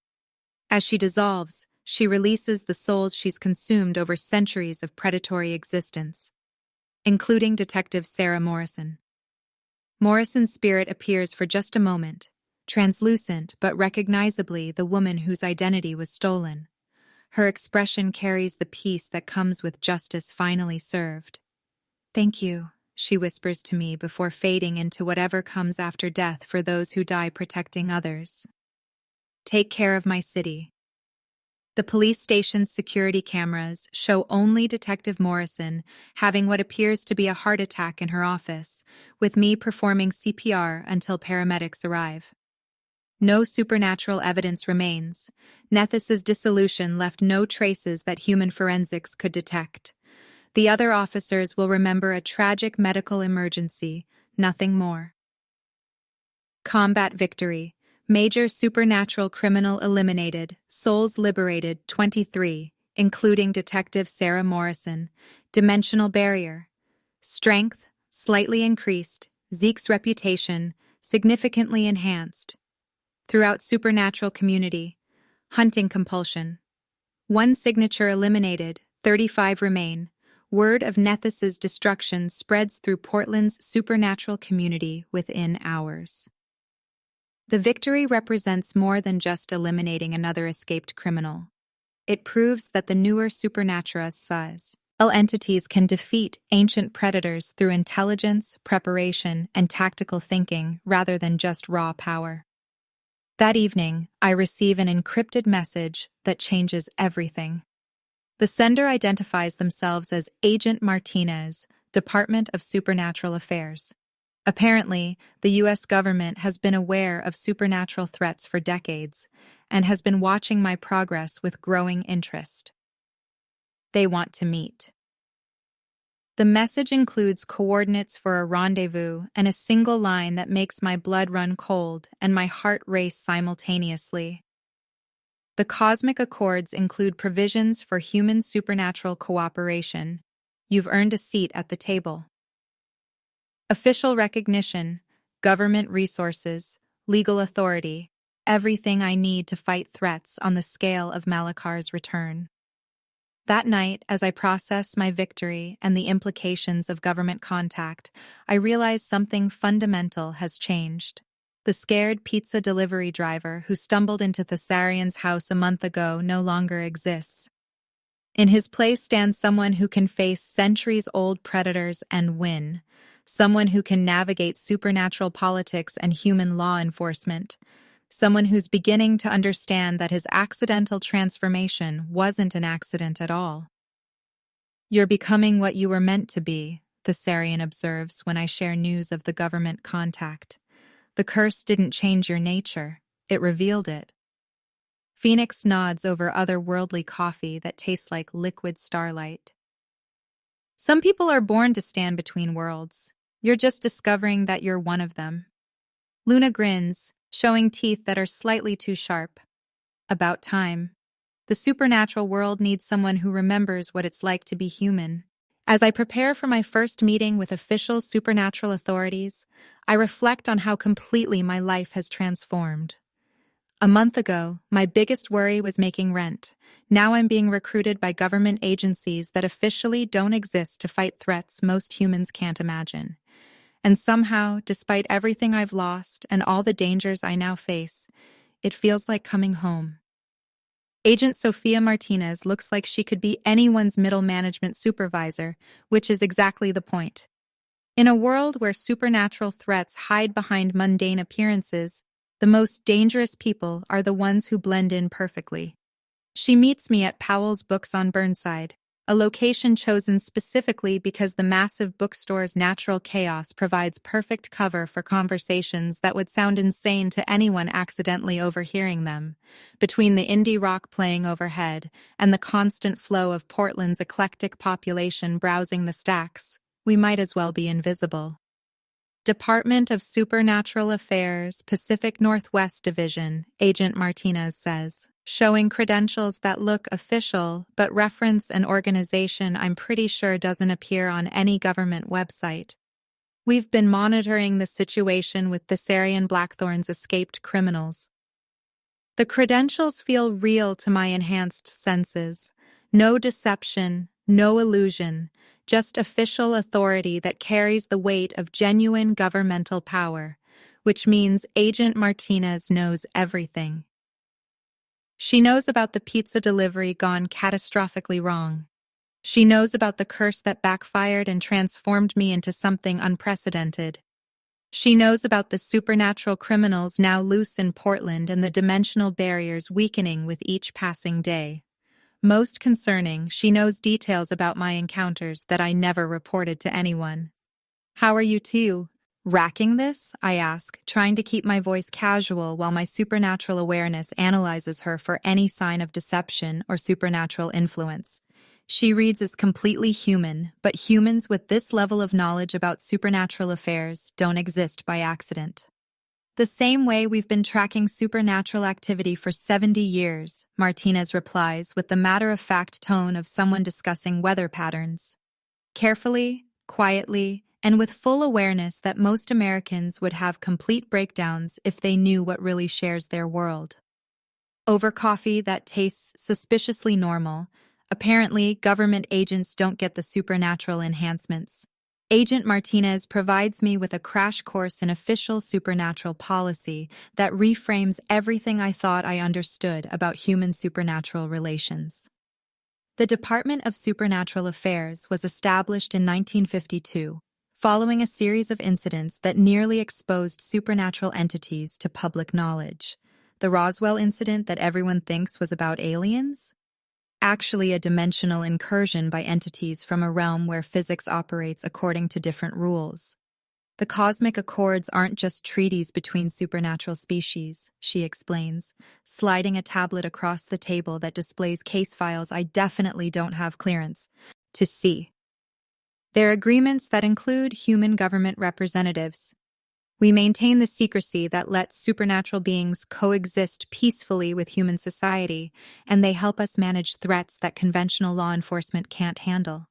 A: As she dissolves, she releases the souls she's consumed over centuries of predatory existence. including Detective Sarah Morrison. Morrison's spirit appears for just a moment, translucent but recognizably the woman whose identity was stolen. Her expression carries the peace that comes with justice finally served. "Thank you," she whispers to me before fading into whatever comes after death for those who die protecting others. Take care of my city. The police station's security cameras show only Detective Morrison having what appears to be a heart attack in her office, with me performing CPR until paramedics arrive. No supernatural evidence remains. Nethys's dissolution left no traces that human forensics could detect. The other officers will remember a tragic medical emergency, nothing more. Combat victory. Major supernatural criminal eliminated, souls liberated 23, including Detective Sarah Morrison. Dimensional barrier. Strength, slightly increased. Zeke's reputation, significantly enhanced. Throughout supernatural community. Hunting compulsion. 1 signature eliminated, 35 remain. Word of Nethys's destruction spreads through Portland's supernatural community within hours. The victory represents more than just eliminating another escaped criminal. It proves that the newer supernatural entities can defeat ancient predators through intelligence, preparation, and tactical thinking rather than just raw power. That evening, I receive an encrypted message that changes everything. The sender identifies themselves as Agent Martinez, Department of Supernatural Affairs. Apparently, the U.S. government has been aware of supernatural threats for decades and has been watching my progress with growing interest. They want to meet. The message includes coordinates for a rendezvous and a single line that makes my blood run cold and my heart race simultaneously. The cosmic accords include provisions for human supernatural cooperation. You've earned a seat at the table. Official recognition, government resources, legal authority, everything I need to fight threats on the scale of Malakar's return. That night, as I process my victory and the implications of government contact, I realize something fundamental has changed. The scared pizza delivery driver who stumbled into Thessarian's house a month ago no longer exists. In his place stands someone who can face centuries-old predators and win. Someone who can navigate supernatural politics and human law enforcement. Someone who's beginning to understand that his accidental transformation wasn't an accident at all. "You're becoming what you were meant to be," Thessarian observes when I share news of the government contact. "The curse didn't change your nature, it revealed it." Phoenix nods over otherworldly coffee that tastes like liquid starlight. "Some people are born to stand between worlds. You're just discovering that you're one of them." Luna grins, showing teeth that are slightly too sharp. "About time. The supernatural world needs someone who remembers what it's like to be human." As I prepare for my first meeting with official supernatural authorities, I reflect on how completely my life has transformed. A month ago, my biggest worry was making rent. Now I'm being recruited by government agencies that officially don't exist to fight threats most humans can't imagine. And somehow, despite everything I've lost and all the dangers I now face, it feels like coming home. Agent Sofia Martinez looks like she could be anyone's middle management supervisor, which is exactly the point. In a world where supernatural threats hide behind mundane appearances, the most dangerous people are the ones who blend in perfectly. She meets me at Powell's Books on Burnside, a location chosen specifically because the massive bookstore's natural chaos provides perfect cover for conversations that would sound insane to anyone accidentally overhearing them. Between the indie rock playing overhead and the constant flow of Portland's eclectic population browsing the stacks, we might as well be invisible. Department of Supernatural Affairs, Pacific Northwest Division, Agent Martinez says, showing credentials that look official but reference an organization I'm pretty sure doesn't appear on any government website. "We've been monitoring the situation with Thessarian Blackthorn's escaped criminals." The credentials feel real to my enhanced senses. No deception, no illusion, just official authority that carries the weight of genuine governmental power, which means Agent Martinez knows everything. She knows about the pizza delivery gone catastrophically wrong. She knows about the curse that backfired and transformed me into something unprecedented. She knows about the supernatural criminals now loose in Portland and the dimensional barriers weakening with each passing day. Most concerning, she knows details about my encounters that I never reported to anyone. How are you two? Racking this? I ask, trying to keep my voice casual while my supernatural awareness analyzes her for any sign of deception or supernatural influence. She reads as completely human, but humans with this level of knowledge about supernatural affairs don't exist by accident. The same way we've been tracking supernatural activity for 70 years, Martinez replies with the matter-of-fact tone of someone discussing weather patterns. Carefully, quietly, and with full awareness that most Americans would have complete breakdowns if they knew what really shares their world. Over coffee that tastes suspiciously normal, apparently government agents don't get the supernatural enhancements. Agent Martinez provides me with a crash course in official supernatural policy that reframes everything I thought I understood about human supernatural relations. The Department of Supernatural Affairs was established in 1952, following a series of incidents that nearly exposed supernatural entities to public knowledge. The Roswell incident that everyone thinks was about aliens? Actually a dimensional incursion by entities from a realm where physics operates according to different rules. The cosmic accords aren't just treaties between supernatural species, she explains, sliding a tablet across the table that displays case files I definitely don't have clearance to see. They're agreements that include human government representatives. We maintain the secrecy that lets supernatural beings coexist peacefully with human society, and they help us manage threats that conventional law enforcement can't handle.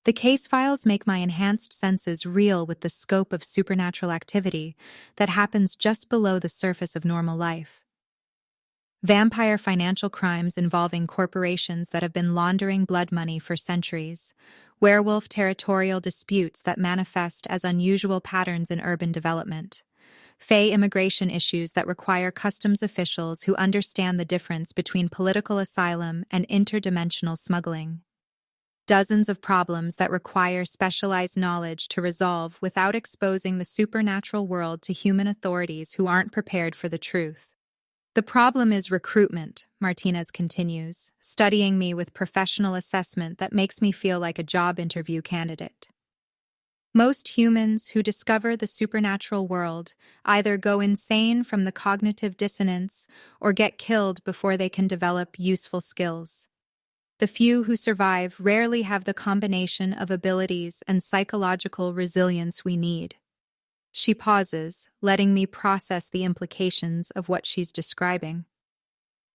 A: The case files make my enhanced senses real with the scope of supernatural activity that happens just below the surface of normal life. Vampire financial crimes involving corporations that have been laundering blood money for centuries, werewolf territorial disputes that manifest as unusual patterns in urban development, Fae immigration issues that require customs officials who understand the difference between political asylum and interdimensional smuggling. Dozens of problems that require specialized knowledge to resolve without exposing the supernatural world to human authorities who aren't prepared for the truth. The problem is recruitment, Martinez continues, studying me with professional assessment that makes me feel like a job interview candidate. Most humans who discover the supernatural world either go insane from the cognitive dissonance or get killed before they can develop useful skills. The few who survive rarely have the combination of abilities and psychological resilience we need. She pauses, letting me process the implications of what she's describing.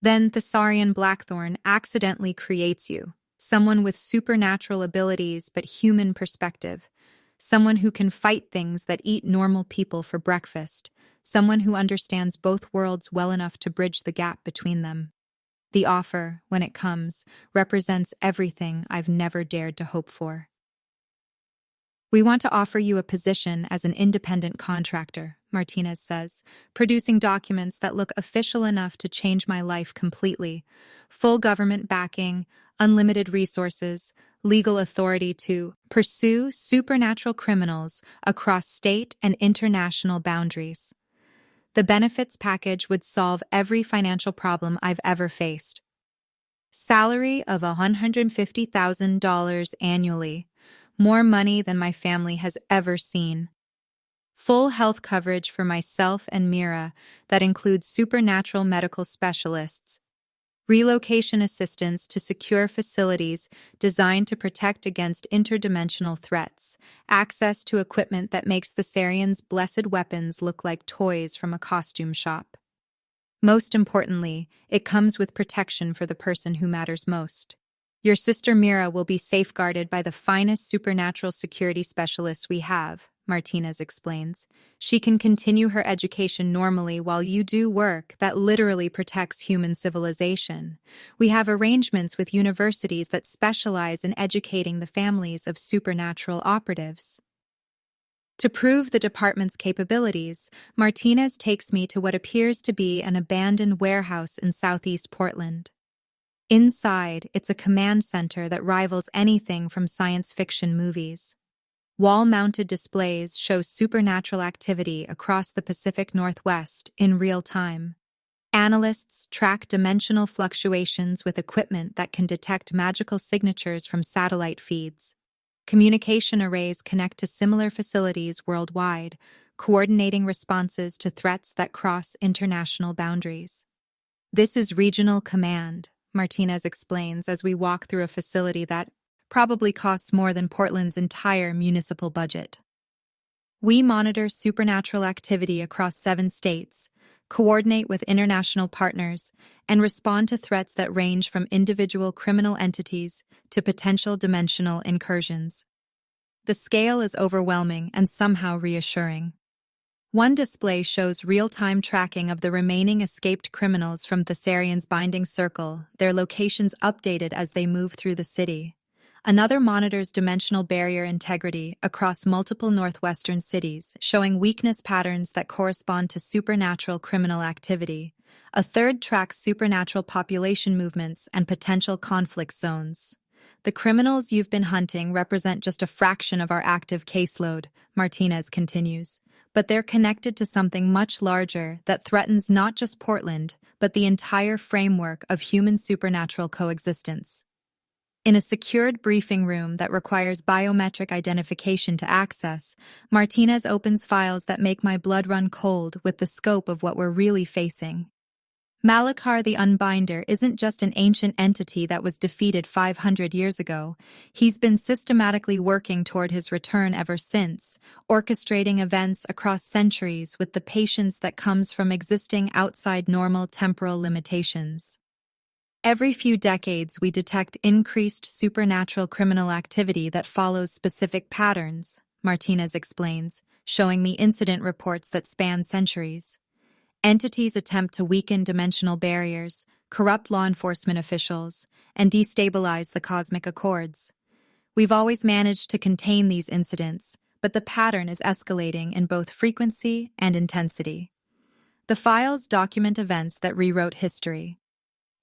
A: Then Thessarian Blackthorn accidentally creates you, someone with supernatural abilities but human perspective, someone who can fight things that eat normal people for breakfast, someone who understands both worlds well enough to bridge the gap between them. The offer, when it comes, represents everything I've never dared to hope for. We want to offer you a position as an independent contractor, Martinez says, producing documents that look official enough to change my life completely. Full government backing, unlimited resources, legal authority to pursue supernatural criminals across state and international boundaries. The benefits package would solve every financial problem I've ever faced. Salary of $150,000 annually. More money than my family has ever seen. Full health coverage for myself and Mira that includes supernatural medical specialists. Relocation assistance to secure facilities designed to protect against interdimensional threats. Access to equipment that makes the Thessarians' blessed weapons look like toys from a costume shop. Most importantly, it comes with protection for the person who matters most. Your sister Mira will be safeguarded by the finest supernatural security specialists we have, Martinez explains. She can continue her education normally while you do work that literally protects human civilization. We have arrangements with universities that specialize in educating the families of supernatural operatives. To prove the department's capabilities, Martinez takes me to what appears to be an abandoned warehouse in southeast Portland. Inside, it's a command center that rivals anything from science fiction movies. Wall-mounted displays show supernatural activity across the Pacific Northwest in real time. Analysts track dimensional fluctuations with equipment that can detect magical signatures from satellite feeds. Communication arrays connect to similar facilities worldwide, coordinating responses to threats that cross international boundaries. This is regional command, Martinez explains as we walk through a facility that probably costs more than Portland's entire municipal budget. We monitor supernatural activity across 7 states, coordinate with international partners, and respond to threats that range from individual criminal entities to potential dimensional incursions. The scale is overwhelming and somehow reassuring. One display shows real-time tracking of the remaining escaped criminals from Thessarian's binding circle, their locations updated as they move through the city. Another monitors dimensional barrier integrity across multiple northwestern cities, showing weakness patterns that correspond to supernatural criminal activity. A third tracks supernatural population movements and potential conflict zones. The criminals you've been hunting represent just a fraction of our active caseload, Martinez continues, but they're connected to something much larger that threatens not just Portland, but the entire framework of human supernatural coexistence. In a secured briefing room that requires biometric identification to access, Martinez opens files that make my blood run cold with the scope of what we're really facing. Malachar the Unbinder isn't just an ancient entity that was defeated 500 years ago. He's been systematically working toward his return ever since, orchestrating events across centuries with the patience that comes from existing outside normal temporal limitations. Every few decades, we detect increased supernatural criminal activity that follows specific patterns, Martinez explains, showing me incident reports that span centuries. Entities attempt to weaken dimensional barriers, corrupt law enforcement officials, and destabilize the cosmic accords. We've always managed to contain these incidents, but the pattern is escalating in both frequency and intensity. The files document events that rewrote history.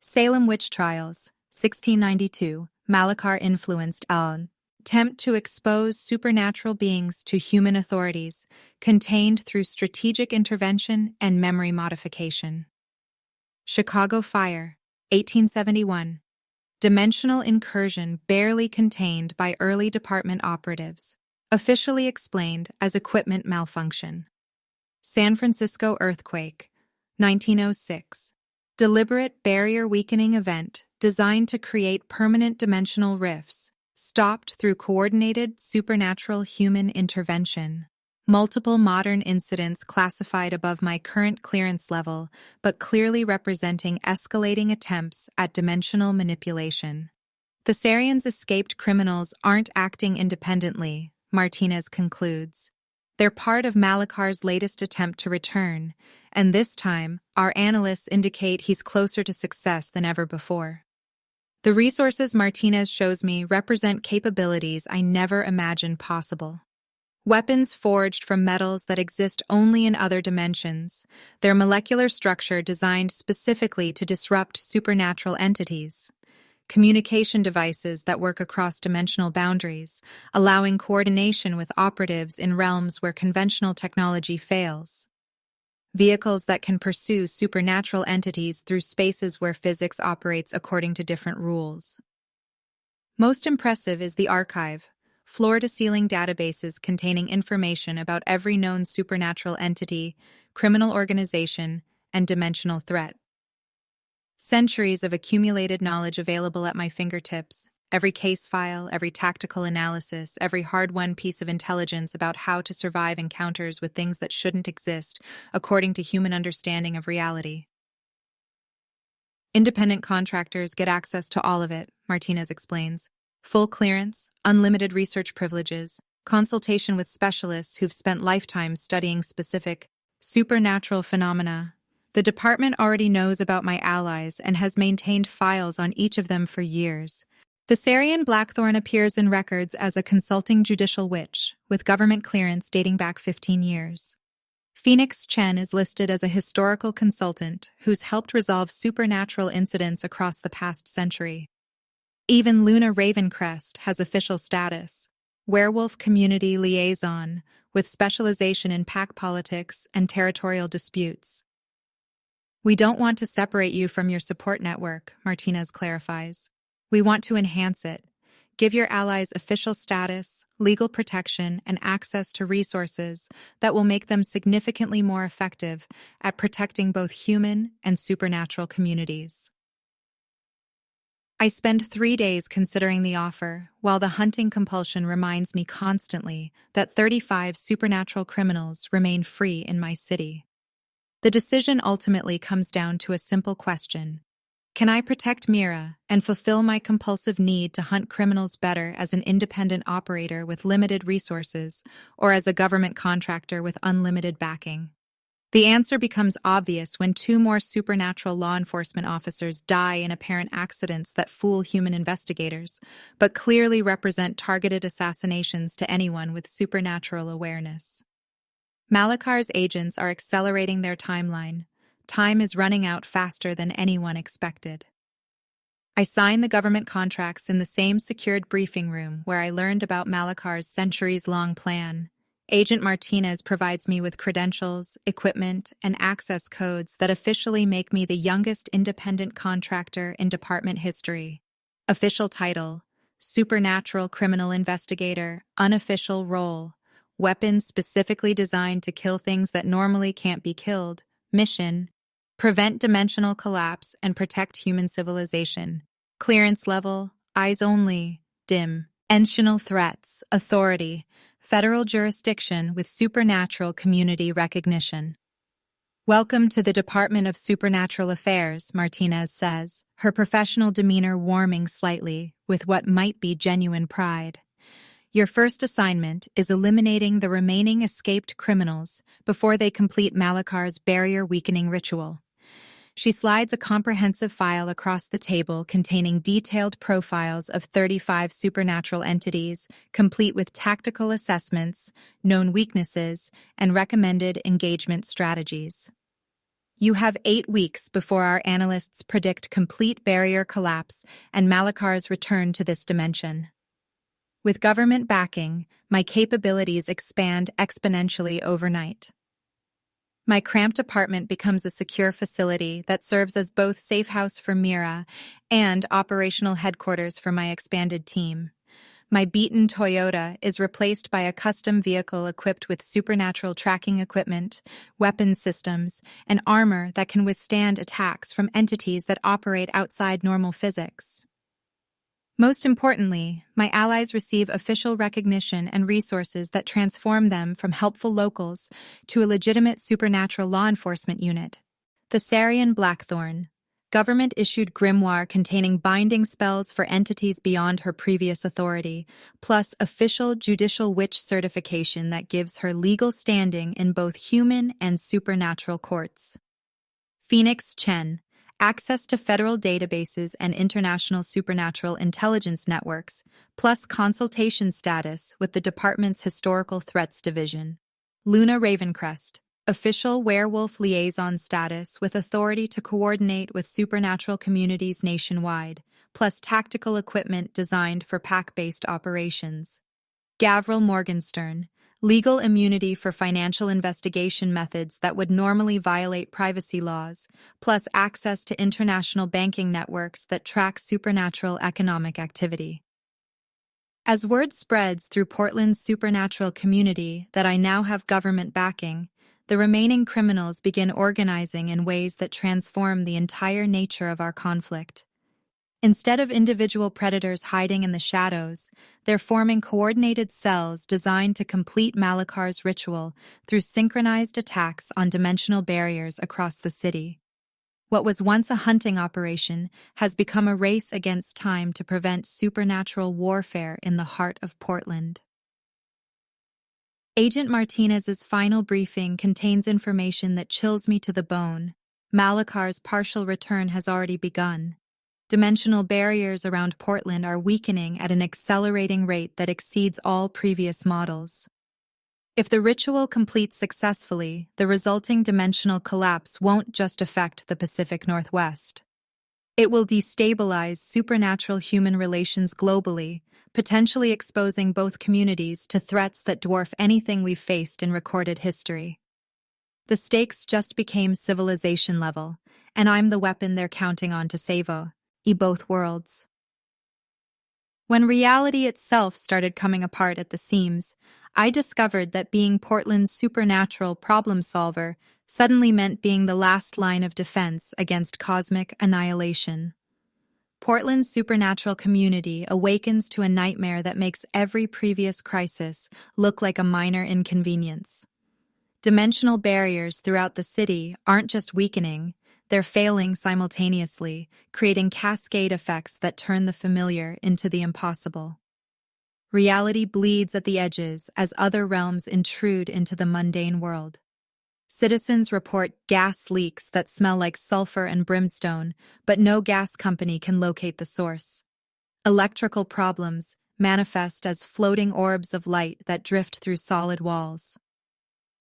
A: Salem witch trials, 1692, Malachar influenced an attempt to expose supernatural beings to human authorities, contained through strategic intervention and memory modification. Chicago fire, 1871, dimensional incursion barely contained by early department operatives, officially explained as equipment malfunction. San Francisco earthquake, 1906. Deliberate barrier-weakening event designed to create permanent dimensional rifts, stopped through coordinated supernatural human intervention. Multiple modern incidents classified above my current clearance level, but clearly representing escalating attempts at dimensional manipulation. Thessarian's escaped criminals aren't acting independently, Martinez concludes. They're part of Malachar's latest attempt to return, and this time, our analysts indicate he's closer to success than ever before. The resources Martinez shows me represent capabilities I never imagined possible. Weapons forged from metals that exist only in other dimensions, their molecular structure designed specifically to disrupt supernatural entities. Communication devices that work across dimensional boundaries, allowing coordination with operatives in realms where conventional technology fails. Vehicles that can pursue supernatural entities through spaces where physics operates according to different rules. Most impressive is the archive, floor-to-ceiling databases containing information about every known supernatural entity, criminal organization, and dimensional threat. Centuries of accumulated knowledge available at my fingertips, every case file, every tactical analysis, every hard-won piece of intelligence about how to survive encounters with things that shouldn't exist, according to human understanding of reality. Independent contractors get access to all of it, Martinez explains. Full clearance, unlimited research privileges, consultation with specialists who've spent lifetimes studying specific supernatural phenomena. The department already knows about my allies and has maintained files on each of them for years. Thessarian Blackthorn appears in records as a consulting judicial witch, with government clearance dating back 15 years. Phoenix Chen is listed as a historical consultant who's helped resolve supernatural incidents across the past century. Even Luna Ravencrest has official status, werewolf community liaison, with specialization in pack politics and territorial disputes. We don't want to separate you from your support network, Martinez clarifies. We want to enhance it. Give your allies official status, legal protection, and access to resources that will make them significantly more effective at protecting both human and supernatural communities. I spend 3 days considering the offer, while the hunting compulsion reminds me constantly that 35 supernatural criminals remain free in my city. The decision ultimately comes down to a simple question. Can I protect Mira and fulfill my compulsive need to hunt criminals better as an independent operator with limited resources or as a government contractor with unlimited backing? The answer becomes obvious when 2 more supernatural law enforcement officers die in apparent accidents that fool human investigators, but clearly represent targeted assassinations to anyone with supernatural awareness. Malakar's agents are accelerating their timeline. Time is running out faster than anyone expected. I sign the government contracts in the same secured briefing room where I learned about Malakar's centuries-long plan. Agent Martinez provides me with credentials, equipment, and access codes that officially make me the youngest independent contractor in department history. Official title: Supernatural Criminal Investigator, unofficial role: weapons specifically designed to kill things that normally can't be killed. Mission: prevent dimensional collapse and protect human civilization. Clearance level: eyes only, dim. Intentional threats: authority, federal jurisdiction with supernatural community recognition. Welcome to the Department of Supernatural Affairs, Martinez says, her professional demeanor warming slightly with what might be genuine pride. Your first assignment is eliminating the remaining escaped criminals before they complete Malakar's barrier-weakening ritual. She slides a comprehensive file across the table containing detailed profiles of 35 supernatural entities, complete with tactical assessments, known weaknesses, and recommended engagement strategies. You have 8 weeks before our analysts predict complete barrier collapse and Malakar's return to this dimension. With government backing, my capabilities expand exponentially overnight. My cramped apartment becomes a secure facility that serves as both safe house for Mira and operational headquarters for my expanded team. My beaten Toyota is replaced by a custom vehicle equipped with supernatural tracking equipment, weapons systems, and armor that can withstand attacks from entities that operate outside normal physics. Most importantly, my allies receive official recognition and resources that transform them from helpful locals to a legitimate supernatural law enforcement unit. Thessarian Blackthorn, government-issued grimoire containing binding spells for entities beyond her previous authority, plus official judicial witch certification that gives her legal standing in both human and supernatural courts. Phoenix Chen, access to federal databases and international supernatural intelligence networks, plus consultation status with the department's Historical Threats Division. Luna Ravencrest, official werewolf liaison status with authority to coordinate with supernatural communities nationwide, plus tactical equipment designed for pack-based operations. Gavril Morgenstern, legal immunity for financial investigation methods that would normally violate privacy laws, plus access to international banking networks that track supernatural economic activity. As word spreads through Portland's supernatural community that I now have government backing, the remaining criminals begin organizing in ways that transform the entire nature of our conflict. Instead of individual predators hiding in the shadows, they're forming coordinated cells designed to complete Malakar's ritual through synchronized attacks on dimensional barriers across the city. What was once a hunting operation has become a race against time to prevent supernatural warfare in the heart of Portland. Agent Martinez's final briefing contains information that chills me to the bone. Malakar's partial return has already begun. Dimensional barriers around Portland are weakening at an accelerating rate that exceeds all previous models. If the ritual completes successfully, the resulting dimensional collapse won't just affect the Pacific Northwest. It will destabilize supernatural-human relations globally, potentially exposing both communities to threats that dwarf anything we've faced in recorded history. The stakes just became civilization level, and I'm the weapon they're counting on to save both worlds. When reality itself started coming apart at the seams, I discovered that being Portland's supernatural problem solver suddenly meant being the last line of defense against cosmic annihilation. Portland's supernatural community awakens to a nightmare that makes every previous crisis look like a minor inconvenience. Dimensional barriers throughout the city aren't just weakening, they're failing simultaneously, creating cascade effects that turn the familiar into the impossible. Reality bleeds at the edges as other realms intrude into the mundane world. Citizens report gas leaks that smell like sulfur and brimstone, but no gas company can locate the source. Electrical problems manifest as floating orbs of light that drift through solid walls.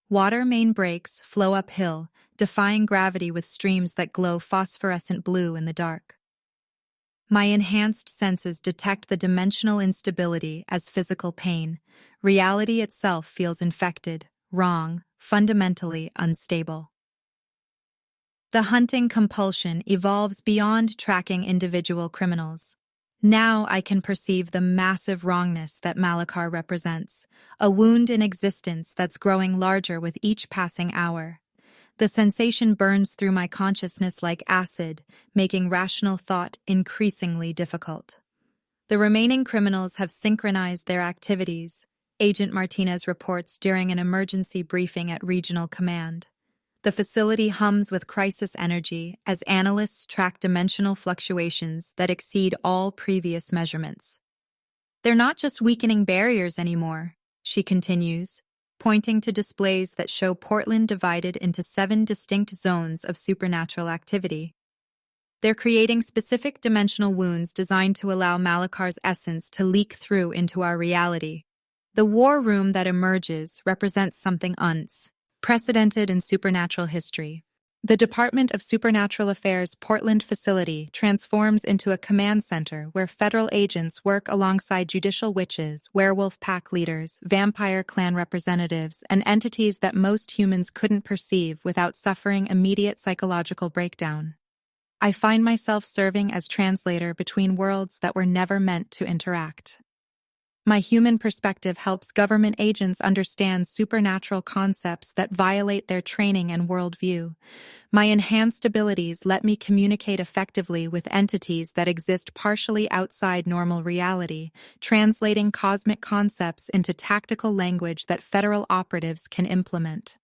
A: Water main breaks flow uphill, defying gravity with streams that glow phosphorescent blue in the dark. My enhanced senses detect the dimensional instability as physical pain. Reality itself feels infected, wrong, fundamentally unstable. The hunting compulsion evolves beyond tracking individual criminals. Now I can perceive the massive wrongness that Malakar represents, a wound in existence that's growing larger with each passing hour. The sensation burns through my consciousness like acid, making rational thought increasingly difficult. The remaining criminals have synchronized their activities, Agent Martinez reports during an emergency briefing at Regional Command. The facility hums with crisis energy as analysts track dimensional fluctuations that exceed all previous measurements. They're not just weakening barriers anymore, she continues, pointing to displays that show Portland divided into 7 distinct zones of supernatural activity. They're creating specific dimensional wounds designed to allow Malakar's essence to leak through into our reality. The war room that emerges represents something unprecedented in supernatural history. The Department of Supernatural Affairs Portland facility transforms into a command center where federal agents work alongside judicial witches, werewolf pack leaders, vampire clan representatives, and entities that most humans couldn't perceive without suffering immediate psychological breakdown. I find myself serving as translator between worlds that were never meant to interact. My human perspective helps government agents understand supernatural concepts that violate their training and worldview. My enhanced abilities let me communicate effectively with entities that exist partially outside normal reality, translating cosmic concepts into tactical language that federal operatives can implement.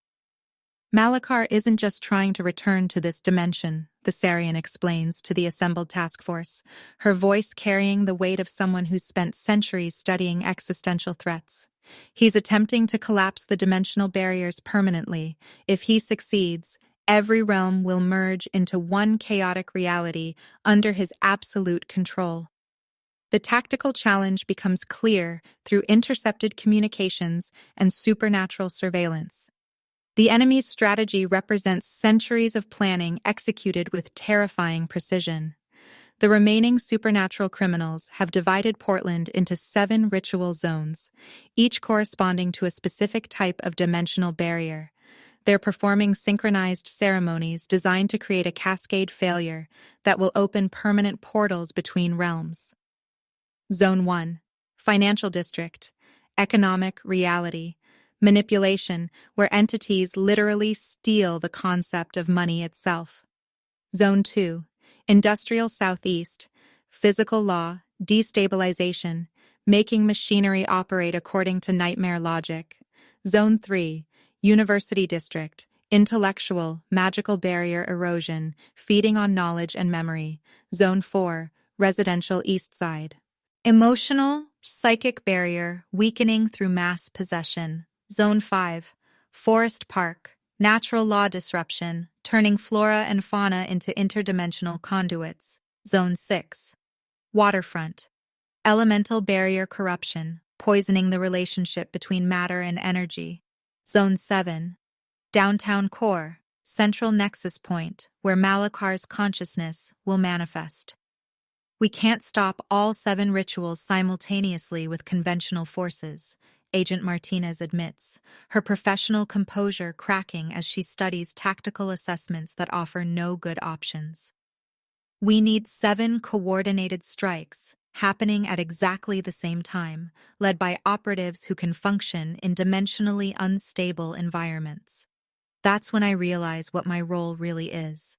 A: Malakar isn't just trying to return to this dimension, the Sarian explains to the assembled task force, her voice carrying the weight of someone who's spent centuries studying existential threats. He's attempting to collapse the dimensional barriers permanently. If he succeeds, every realm will merge into one chaotic reality under his absolute control. The tactical challenge becomes clear through intercepted communications and supernatural surveillance. The enemy's strategy represents centuries of planning executed with terrifying precision. The remaining supernatural criminals have divided Portland into 7 ritual zones, each corresponding to a specific type of dimensional barrier. They're performing synchronized ceremonies designed to create a cascade failure that will open permanent portals between realms. Zone 1. Financial District. Economic reality. Manipulation, where entities literally steal the concept of money itself. Zone 2. Industrial Southeast. Physical law, destabilization, making machinery operate according to nightmare logic. Zone 3. University District. Intellectual, magical barrier erosion, feeding on knowledge and memory. Zone 4. Residential East Side. Emotional, psychic barrier weakening through mass possession. Zone 5. Forest Park. Natural law disruption, turning flora and fauna into interdimensional conduits. Zone 6. Waterfront. Elemental barrier corruption, poisoning the relationship between matter and energy. Zone 7. Downtown core. Central nexus point, where Malakar's consciousness will manifest. We can't stop all 7 rituals simultaneously with conventional forces, Agent Martinez admits, her professional composure cracking as she studies tactical assessments that offer no good options. We need 7 coordinated strikes, happening at exactly the same time, led by operatives who can function in dimensionally unstable environments. That's when I realize what my role really is.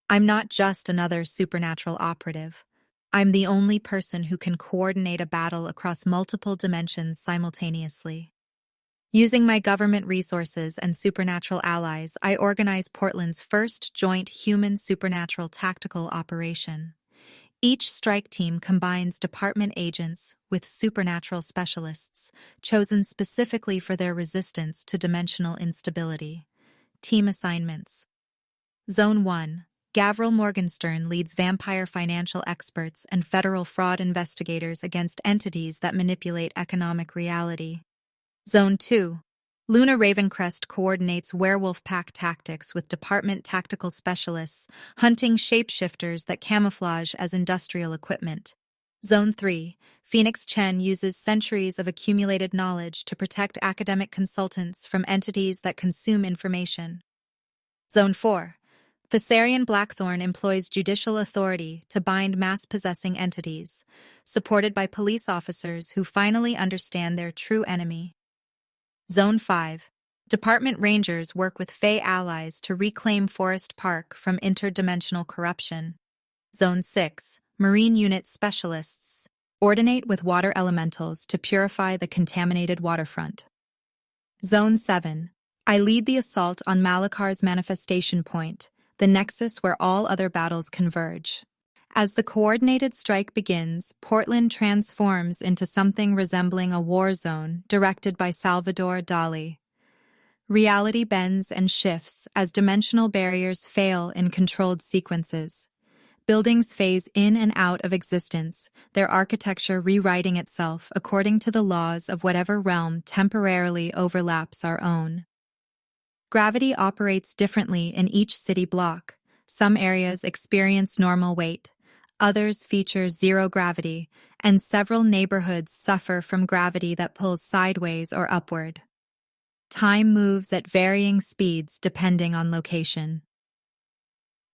A: I'm not just another supernatural operative. I'm the only person who can coordinate a battle across multiple dimensions simultaneously. Using my government resources and supernatural allies, I organize Portland's first joint human-supernatural tactical operation. Each strike team combines department agents with supernatural specialists, chosen specifically for their resistance to dimensional instability. Team assignments. Zone 1. Gavril Morgenstern leads vampire financial experts and federal fraud investigators against entities that manipulate economic reality. Zone 2. Luna Ravencrest coordinates werewolf pack tactics with department tactical specialists, hunting shapeshifters that camouflage as industrial equipment. Zone 3. Phoenix Chen uses centuries of accumulated knowledge to protect academic consultants from entities that consume information. Zone 4. Thessarian Blackthorn employs judicial authority to bind mass-possessing entities, supported by police officers who finally understand their true enemy. Zone 5. Department Rangers work with Fae allies to reclaim Forest Park from interdimensional corruption. Zone 6. Marine Unit Specialists ordinate with water elementals to purify the contaminated waterfront. Zone 7. I lead the assault on Malakar's manifestation point, the nexus where all other battles converge. As the coordinated strike begins, Portland transforms into something resembling a war zone directed by Salvador Dali. Reality bends and shifts as dimensional barriers fail in controlled sequences. Buildings phase in and out of existence, their architecture rewriting itself according to the laws of whatever realm temporarily overlaps our own. Gravity operates differently in each city block. Some areas experience normal weight, others feature zero gravity, and several neighborhoods suffer from gravity that pulls sideways or upward. Time moves at varying speeds depending on location.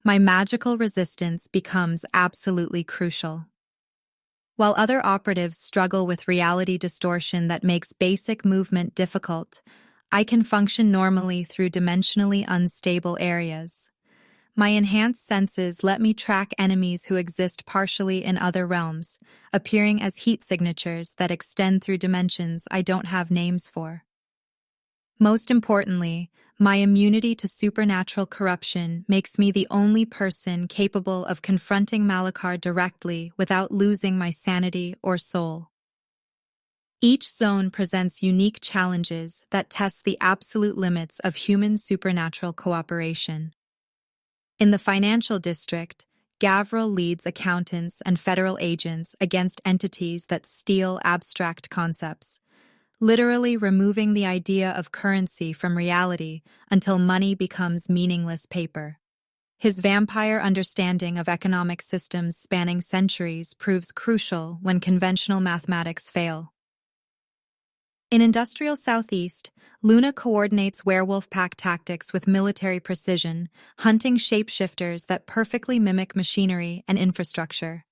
A: My magical resistance becomes absolutely crucial. While other operatives struggle with reality distortion that makes basic movement difficult, I can function normally through dimensionally unstable areas. My enhanced senses let me track enemies who exist partially in other realms, appearing as heat signatures that extend through dimensions I don't have names for. Most importantly, my immunity to supernatural corruption makes me the only person capable of confronting Malakar directly without losing my sanity or soul. Each zone presents unique challenges that test the absolute limits of human supernatural cooperation. In the financial district, Gavril leads accountants and federal agents against entities that steal abstract concepts, literally removing the idea of currency from reality until money becomes meaningless paper. His vampire understanding of economic systems spanning centuries proves crucial when conventional mathematics fail. In Industrial Southeast, Luna coordinates werewolf pack tactics with military precision, hunting shapeshifters that perfectly mimic machinery and infrastructure.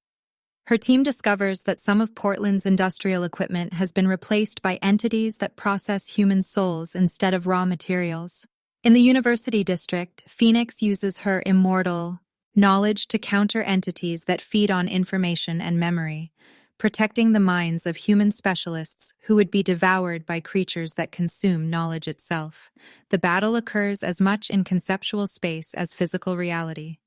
A: Her team discovers that some of Portland's industrial equipment has been replaced by entities that process human souls instead of raw materials. In the University District, Phoenix uses her immortal knowledge to counter entities that feed on information and memory, protecting the minds of human specialists who would be devoured by creatures that consume knowledge itself. The battle occurs as much in conceptual space as physical reality.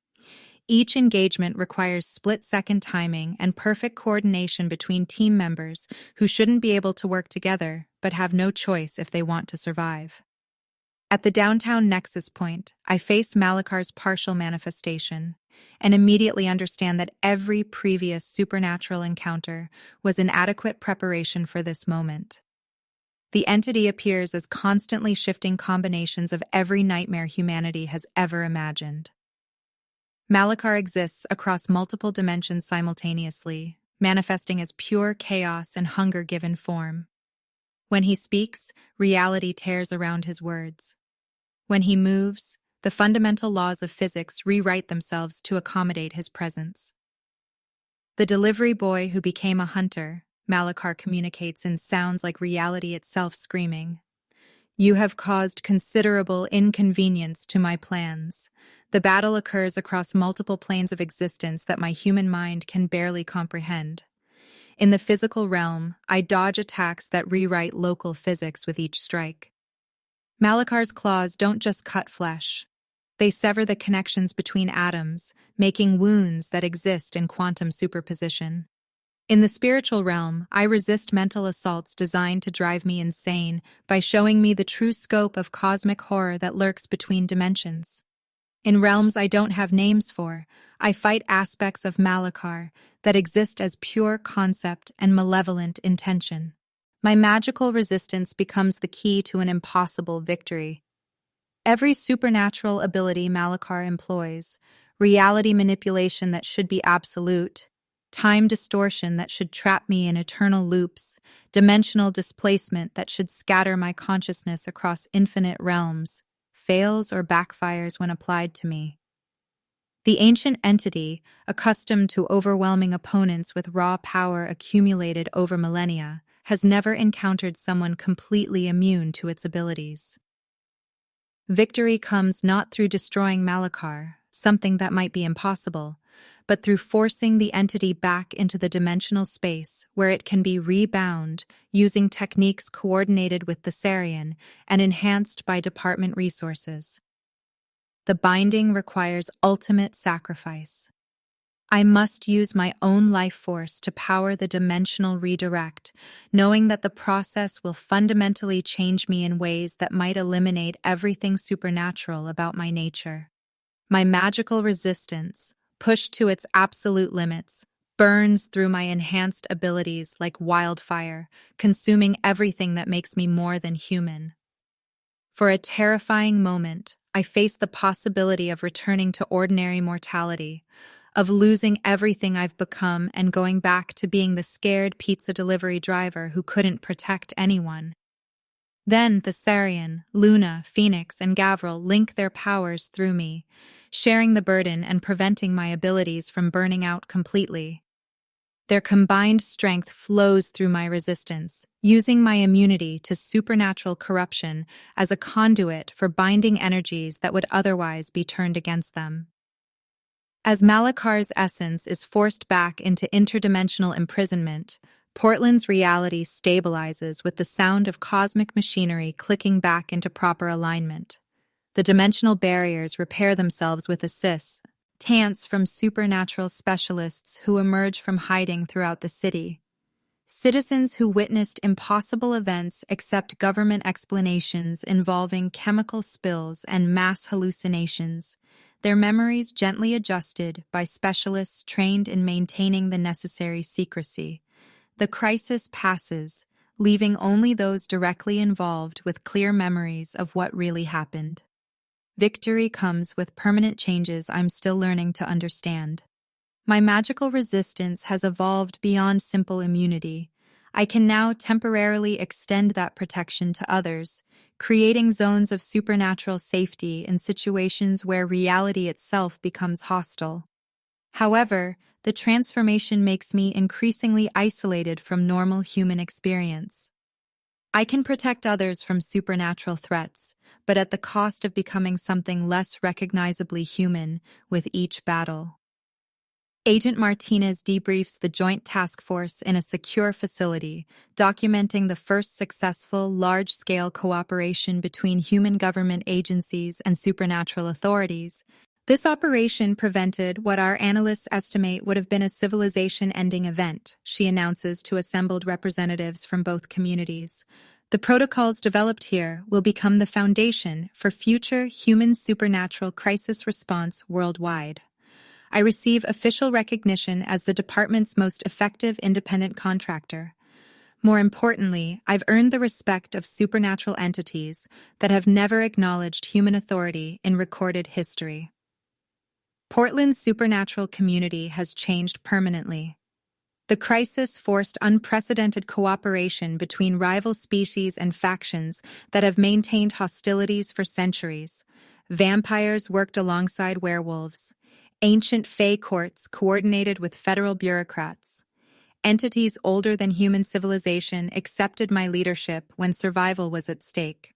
A: Each engagement requires split-second timing and perfect coordination between team members who shouldn't be able to work together but have no choice if they want to survive. At the downtown nexus point, I face Malakar's partial manifestation and immediately understand that every previous supernatural encounter was inadequate preparation for this moment. The entity appears as constantly shifting combinations of every nightmare humanity has ever imagined. Malakar exists across multiple dimensions simultaneously, manifesting as pure chaos and hunger given form. When he speaks, reality tears around his words. When he moves, the fundamental laws of physics rewrite themselves to accommodate his presence. The delivery boy who became a hunter, Malakar communicates in sounds like reality itself screaming, "You have caused considerable inconvenience to my plans. The battle occurs across multiple planes of existence that my human mind can barely comprehend. In the physical realm, I dodge attacks that rewrite local physics with each strike." Malakar's claws don't just cut flesh. They sever the connections between atoms, making wounds that exist in quantum superposition. In the spiritual realm, I resist mental assaults designed to drive me insane by showing me the true scope of cosmic horror that lurks between dimensions. In realms I don't have names for, I fight aspects of Malakar that exist as pure concept and malevolent intention. My magical resistance becomes the key to an impossible victory. Every supernatural ability Malakar employs, reality manipulation that should be absolute, time distortion that should trap me in eternal loops, dimensional displacement that should scatter my consciousness across infinite realms, fails or backfires when applied to me. The ancient entity, accustomed to overwhelming opponents with raw power accumulated over millennia, has never encountered someone completely immune to its abilities. Victory comes not through destroying Malakar, something that might be impossible, but through forcing the entity back into the dimensional space where it can be rebound using techniques coordinated with the Sarian and enhanced by department resources. The binding requires ultimate sacrifice. I must use my own life force to power the dimensional redirect, knowing that the process will fundamentally change me in ways that might eliminate everything supernatural about my nature. My magical resistance, pushed to its absolute limits, burns through my enhanced abilities like wildfire, consuming everything that makes me more than human. For a terrifying moment, I face the possibility of returning to ordinary mortality, of losing everything I've become and going back to being the scared pizza delivery driver who couldn't protect anyone. Then the Sarian, Luna, Phoenix, and Gavril link their powers through me, sharing the burden and preventing my abilities from burning out completely. Their combined strength flows through my resistance, using my immunity to supernatural corruption as a conduit for binding energies that would otherwise be turned against them. As Malakar's essence is forced back into interdimensional imprisonment, Portland's reality stabilizes with the sound of cosmic machinery clicking back into proper alignment. The dimensional barriers repair themselves with assists from supernatural specialists who emerge from hiding throughout the city. Citizens who witnessed impossible events accept government explanations involving chemical spills and mass hallucinations, their memories gently adjusted by specialists trained in maintaining the necessary secrecy. The crisis passes, leaving only those directly involved with clear memories of what really happened. Victory comes with permanent changes I'm still learning to understand. My magical resistance has evolved beyond simple immunity. I can now temporarily extend that protection to others, creating zones of supernatural safety in situations where reality itself becomes hostile. However, the transformation makes me increasingly isolated from normal human experience. I can protect others from supernatural threats, but at the cost of becoming something less recognizably human with each battle. Agent Martinez debriefs the Joint Task Force in a secure facility, documenting the first successful, large-scale cooperation between human government agencies and supernatural authorities. This operation prevented what our analysts estimate would have been a civilization-ending event, she announces to assembled representatives from both communities. The protocols developed here will become the foundation for future human supernatural crisis response worldwide. I receive official recognition as the department's most effective independent contractor. More importantly, I've earned the respect of supernatural entities that have never acknowledged human authority in recorded history. Portland's supernatural community has changed permanently. The crisis forced unprecedented cooperation between rival species and factions that have maintained hostilities for centuries. Vampires worked alongside werewolves. Ancient fae courts coordinated with federal bureaucrats. Entities older than human civilization accepted my leadership when survival was at stake.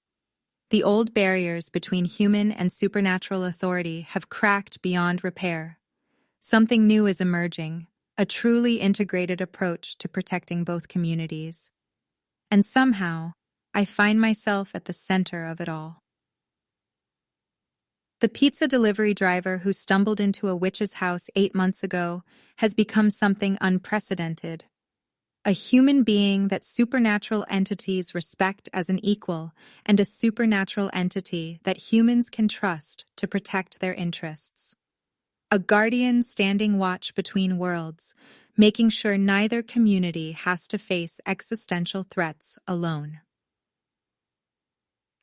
A: The old barriers between human and supernatural authority have cracked beyond repair. Something new is emerging, a truly integrated approach to protecting both communities. And somehow, I find myself at the center of it all. The pizza delivery driver who stumbled into a witch's house 8 months ago has become something unprecedented. A human being that supernatural entities respect as an equal, and a supernatural entity that humans can trust to protect their interests. A guardian standing watch between worlds, making sure neither community has to face existential threats alone.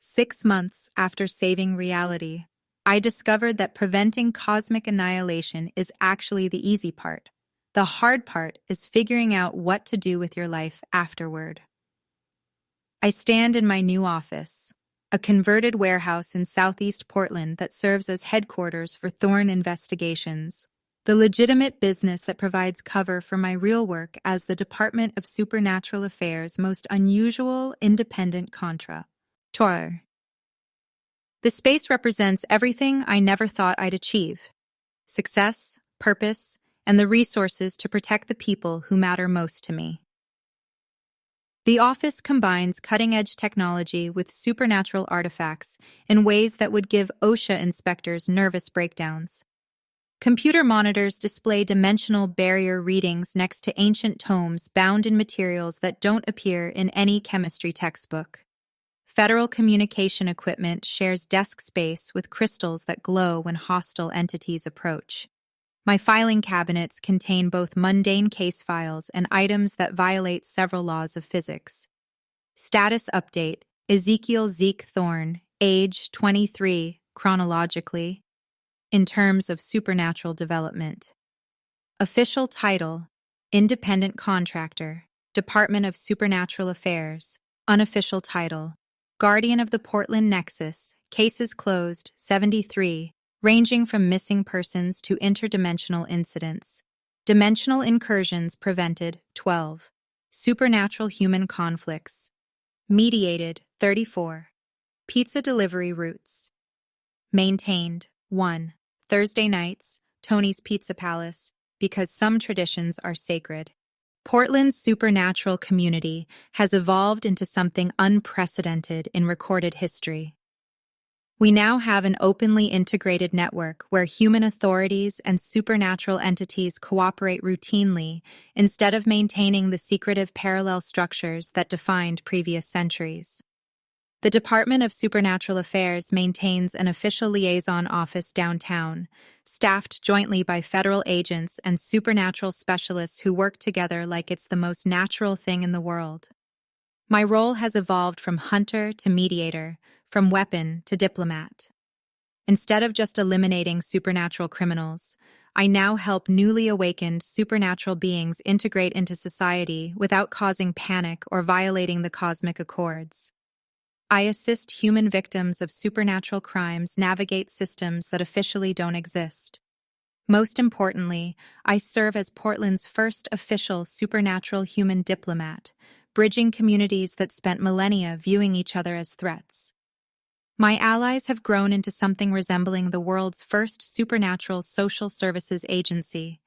A: 6 months after saving reality, I discovered that preventing cosmic annihilation is actually the easy part. The hard part is figuring out what to do with your life afterward. I stand in my new office, a converted warehouse in southeast Portland that serves as headquarters for Thorn Investigations, the legitimate business that provides cover for my real work as the Department of Supernatural Affairs' most unusual independent contractor. The space represents everything I never thought I'd achieve: success, purpose, and the resources to protect the people who matter most to me. The office combines cutting-edge technology with supernatural artifacts in ways that would give OSHA inspectors nervous breakdowns. Computer monitors display dimensional barrier readings next to ancient tomes bound in materials that don't appear in any chemistry textbook. Federal communication equipment shares desk space with crystals that glow when hostile entities approach. My filing cabinets contain both mundane case files and items that violate several laws of physics. Status update: Ezekiel Zeke Thorne, age 23, chronologically, in terms of supernatural development. Official title: Independent Contractor, Department of Supernatural Affairs. Unofficial title: Guardian of the Portland Nexus, cases closed, 73, ranging from missing persons to interdimensional incidents. Dimensional incursions prevented, 12. Supernatural human conflicts mediated, 34. Pizza delivery routes maintained, 1. Thursday nights, Tony's Pizza Palace, because some traditions are sacred. Portland's supernatural community has evolved into something unprecedented in recorded history. We now have an openly integrated network where human authorities and supernatural entities cooperate routinely instead of maintaining the secretive parallel structures that defined previous centuries. The Department of Supernatural Affairs maintains an official liaison office downtown, staffed jointly by federal agents and supernatural specialists who work together like it's the most natural thing in the world. My role has evolved from hunter to mediator, from weapon to diplomat. Instead of just eliminating supernatural criminals, I now help newly awakened supernatural beings integrate into society without causing panic or violating the cosmic accords. I assist human victims of supernatural crimes navigate systems that officially don't exist. Most importantly, I serve as Portland's first official supernatural human diplomat, bridging communities that spent millennia viewing each other as threats. My allies have grown into something resembling the world's first supernatural social services agency.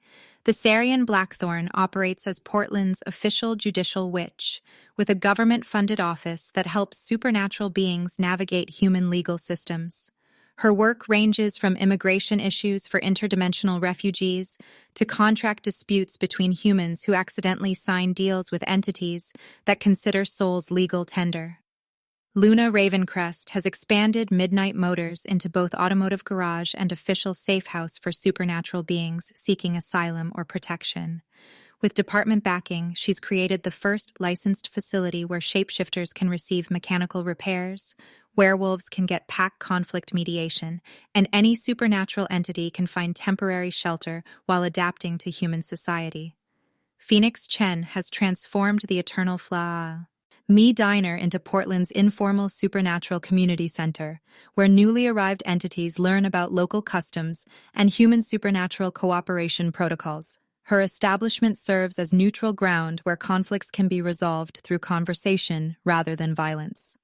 A: The Sarian Blackthorn operates as Portland's official judicial witch, with a government-funded office that helps supernatural beings navigate human legal systems. Her work ranges from immigration issues for interdimensional refugees to contract disputes between humans who accidentally sign deals with entities that consider souls legal tender. Luna Ravencrest has expanded Midnight Motors into both automotive garage and official safe house for supernatural beings seeking asylum or protection. With department backing, she's created the first licensed facility where shapeshifters can receive mechanical repairs, werewolves can get pack conflict mediation, and any supernatural entity can find temporary shelter while adapting to human society. Phoenix Chen has transformed the Eternal Me Diner into Portland's informal supernatural community center, where newly arrived entities learn about local customs and human supernatural cooperation protocols. Her establishment serves as neutral ground where conflicts can be resolved through conversation rather than violence.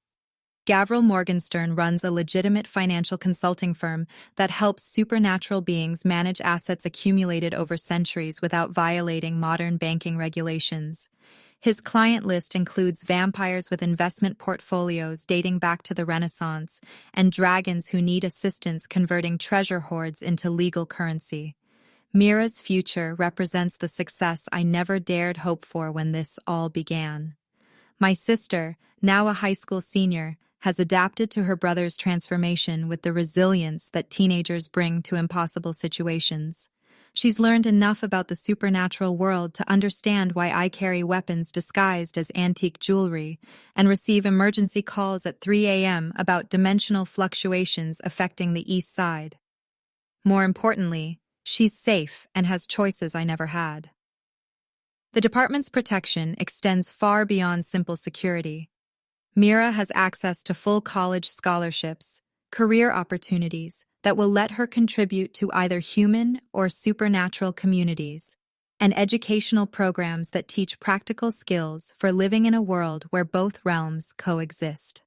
A: Gavril Morgenstern runs a legitimate financial consulting firm that helps supernatural beings manage assets accumulated over centuries without violating modern banking regulations. His client list includes vampires with investment portfolios dating back to the Renaissance and dragons who need assistance converting treasure hoards into legal currency. Mira's future represents the success I never dared hope for when this all began. My sister, now a high school senior, has adapted to her brother's transformation with the resilience that teenagers bring to impossible situations. She's learned enough about the supernatural world to understand why I carry weapons disguised as antique jewelry and receive emergency calls at 3 a.m. about dimensional fluctuations affecting the East Side. More importantly, she's safe and has choices I never had. The department's protection extends far beyond simple security. Mira has access to full college scholarships, career opportunities that will let her contribute to either human or supernatural communities, and educational programs that teach practical skills for living in a world where both realms coexist.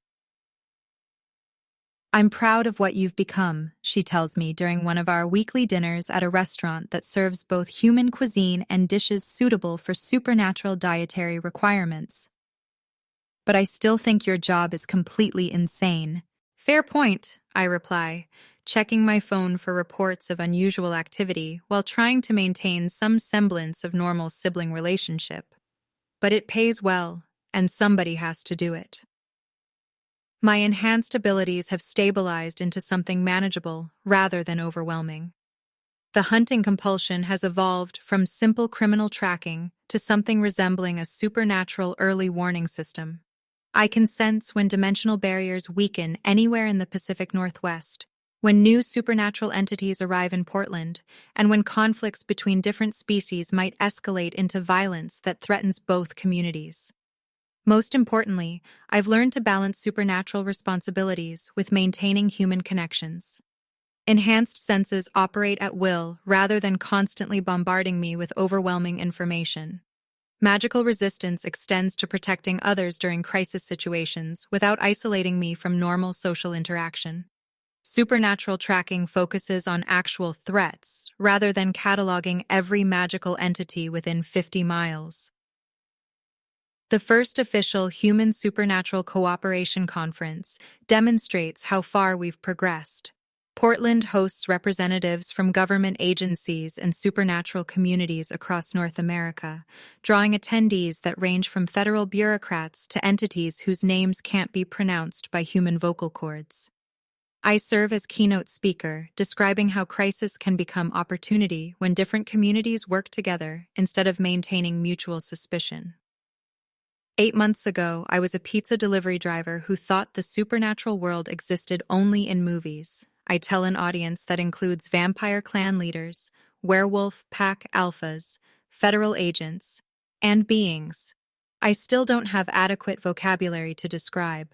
A: I'm proud of what you've become, she tells me during one of our weekly dinners at a restaurant that serves both human cuisine and dishes suitable for supernatural dietary requirements. But I still think your job is completely insane. Fair point, I reply, checking my phone for reports of unusual activity while trying to maintain some semblance of normal sibling relationship. But it pays well, and somebody has to do it. My enhanced abilities have stabilized into something manageable rather than overwhelming. The hunting compulsion has evolved from simple criminal tracking to something resembling a supernatural early warning system. I can sense when dimensional barriers weaken anywhere in the Pacific Northwest, when new supernatural entities arrive in Portland, and when conflicts between different species might escalate into violence that threatens both communities. Most importantly, I've learned to balance supernatural responsibilities with maintaining human connections. Enhanced senses operate at will rather than constantly bombarding me with overwhelming information. Magical resistance extends to protecting others during crisis situations without isolating me from normal social interaction. Supernatural tracking focuses on actual threats rather than cataloging every magical entity within 50 miles. The first official Human Supernatural Cooperation Conference demonstrates how far we've progressed. Portland hosts representatives from government agencies and supernatural communities across North America, drawing attendees that range from federal bureaucrats to entities whose names can't be pronounced by human vocal cords. I serve as keynote speaker, describing how crisis can become opportunity when different communities work together instead of maintaining mutual suspicion. 8 months ago, I was a pizza delivery driver who thought the supernatural world existed only in movies. I tell an audience that includes vampire clan leaders, werewolf pack alphas, federal agents, and beings I still don't have adequate vocabulary to describe.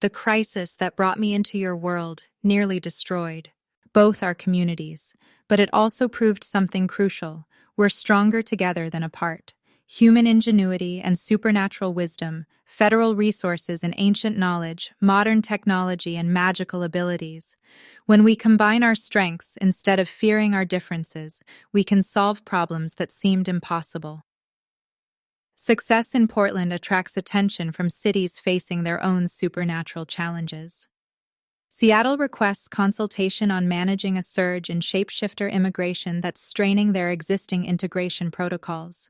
A: The crisis that brought me into your world nearly destroyed both our communities, but it also proved something crucial. We're stronger together than apart. Human ingenuity and supernatural wisdom, federal resources and ancient knowledge, modern technology and magical abilities. When we combine our strengths instead of fearing our differences, we can solve problems that seemed impossible. Success in Portland attracts attention from cities facing their own supernatural challenges. Seattle requests consultation on managing a surge in shapeshifter immigration that's straining their existing integration protocols.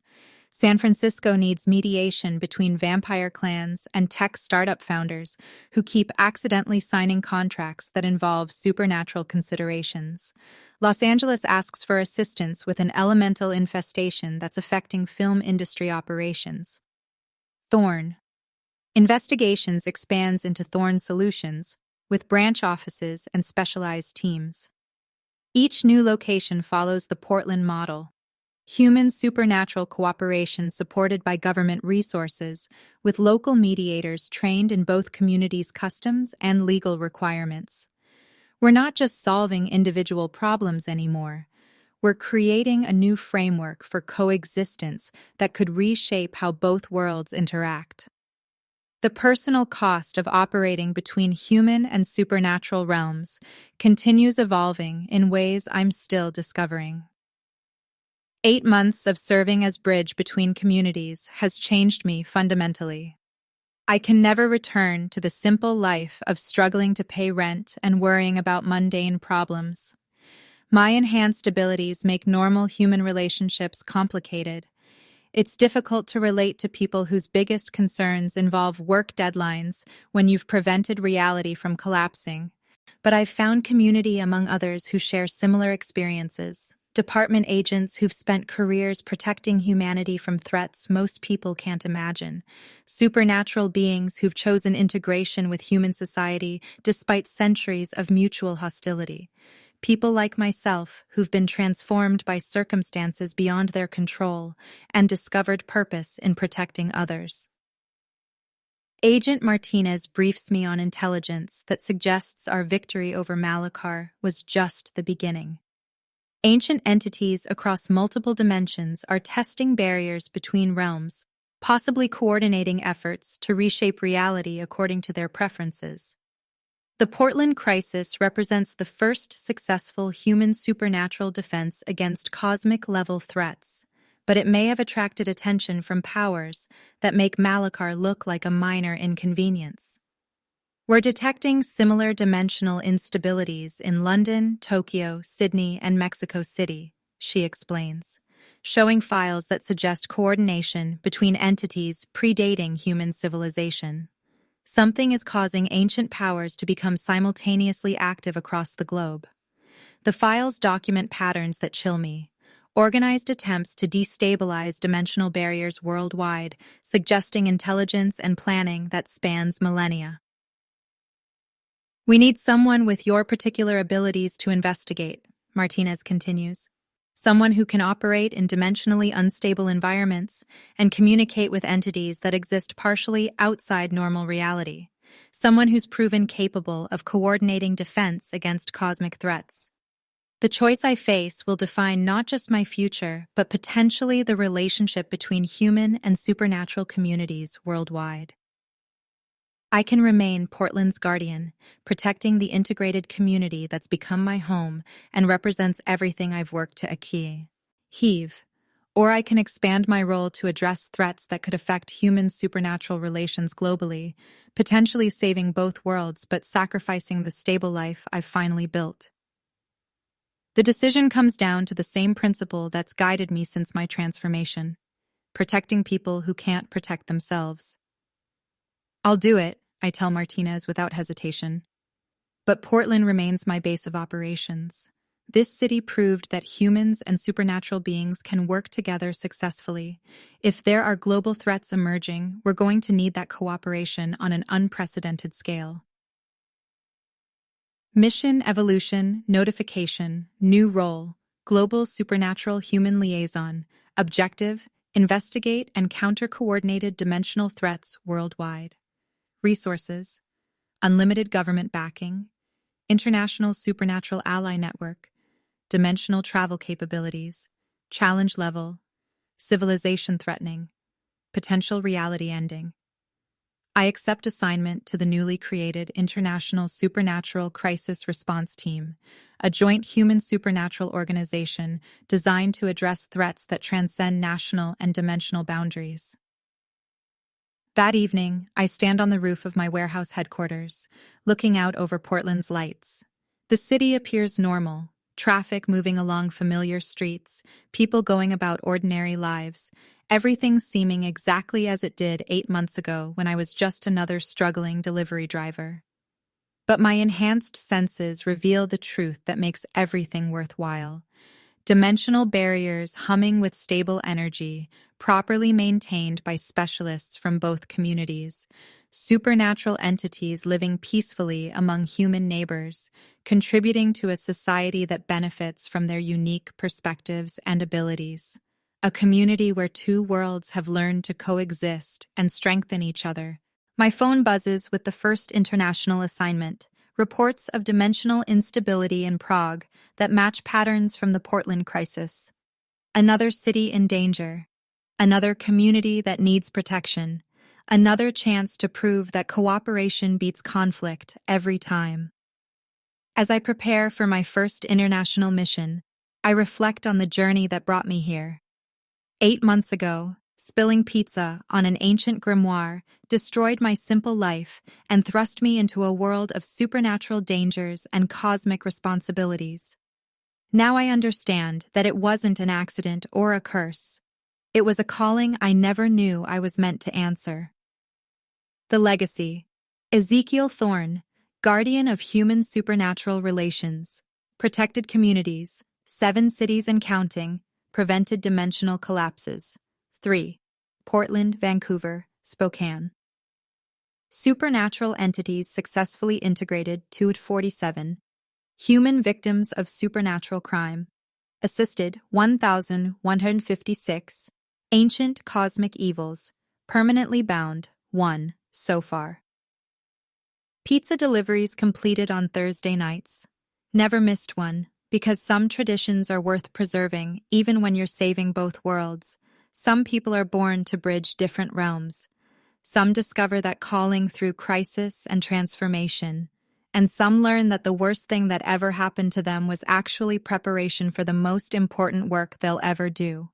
A: San Francisco needs mediation between vampire clans and tech startup founders who keep accidentally signing contracts that involve supernatural considerations. Los Angeles asks for assistance with an elemental infestation that's affecting film industry operations. Thorn. Investigations expands into Thorn Solutions, with branch offices and specialized teams. Each new location follows the Portland model. Human supernatural cooperation supported by government resources, with local mediators trained in both communities' customs and legal requirements. We're not just solving individual problems anymore. We're creating a new framework for coexistence that could reshape how both worlds interact. The personal cost of operating between human and supernatural realms continues evolving in ways I'm still discovering. 8 months of serving as bridge between communities has changed me fundamentally. I can never return to the simple life of struggling to pay rent and worrying about mundane problems. My enhanced abilities make normal human relationships complicated. It's difficult to relate to people whose biggest concerns involve work deadlines when you've prevented reality from collapsing. But I've found community among others who share similar experiences. Department agents who've spent careers protecting humanity from threats most people can't imagine. Supernatural beings who've chosen integration with human society despite centuries of mutual hostility. People like myself who've been transformed by circumstances beyond their control and discovered purpose in protecting others. Agent Martinez briefs me on intelligence that suggests our victory over Malachar was just the beginning. Ancient entities across multiple dimensions are testing barriers between realms, possibly coordinating efforts to reshape reality according to their preferences. The Portland crisis represents the first successful human supernatural defense against cosmic-level threats, but it may have attracted attention from powers that make Malachar look like a minor inconvenience. We're detecting similar dimensional instabilities in London, Tokyo, Sydney, and Mexico City, she explains, showing files that suggest coordination between entities predating human civilization. Something is causing ancient powers to become simultaneously active across the globe. The files document patterns that chill me, organized attempts to destabilize dimensional barriers worldwide, suggesting intelligence and planning that spans millennia. We need someone with your particular abilities to investigate, Martinez continues. Someone who can operate in dimensionally unstable environments and communicate with entities that exist partially outside normal reality. Someone who's proven capable of coordinating defense against cosmic threats. The choice I face will define not just my future, but potentially the relationship between human and supernatural communities worldwide. I can remain Portland's guardian, protecting the integrated community that's become my home and represents everything I've worked to achieve. Or I can expand my role to address threats that could affect human-supernatural relations globally, potentially saving both worlds but sacrificing the stable life I've finally built. The decision comes down to the same principle that's guided me since my transformation: protecting people who can't protect themselves. I'll do it, I tell Martinez without hesitation. But Portland remains my base of operations. This city proved that humans and supernatural beings can work together successfully. If there are global threats emerging, we're going to need that cooperation on an unprecedented scale. Mission, evolution, notification, new role, global supernatural human liaison, objective, investigate and counter-coordinated dimensional threats worldwide. Resources: unlimited government backing, international supernatural ally network, dimensional travel capabilities, challenge level, civilization threatening, potential reality ending. I accept assignment to the newly created International Supernatural Crisis Response Team, a joint human supernatural organization designed to address threats that transcend national and dimensional boundaries. That evening, I stand on the roof of my warehouse headquarters, looking out over Portland's lights. The city appears normal, traffic moving along familiar streets, people going about ordinary lives, everything seeming exactly as it did 8 months ago when I was just another struggling delivery driver. But my enhanced senses reveal the truth that makes everything worthwhile. Dimensional barriers humming with stable energy, properly maintained by specialists from both communities. Supernatural entities living peacefully among human neighbors, contributing to a society that benefits from their unique perspectives and abilities. A community where two worlds have learned to coexist and strengthen each other. My phone buzzes with the first international assignment. Reports of dimensional instability in Prague that match patterns from the Portland crisis. Another city in danger. Another community that needs protection. Another chance to prove that cooperation beats conflict every time. As I prepare for my first international mission, I reflect on the journey that brought me here. 8 months ago, spilling pizza on an ancient grimoire destroyed my simple life and thrust me into a world of supernatural dangers and cosmic responsibilities. Now I understand that it wasn't an accident or a curse. It was a calling I never knew I was meant to answer. The legacy. Ezekiel Thorne, guardian of human supernatural relations, protected communities, 7 cities and counting, prevented dimensional collapses. 3. Portland, Vancouver, Spokane. Supernatural entities successfully integrated 247. Human victims of supernatural crime. Assisted 1,156. Ancient cosmic evils. Permanently bound 1 so far. Pizza deliveries completed on Thursday nights. Never missed one, because some traditions are worth preserving even when you're saving both worlds. Some people are born to bridge different realms. Some discover that calling through crisis and transformation. And some learn that the worst thing that ever happened to them was actually preparation for the most important work they'll ever do.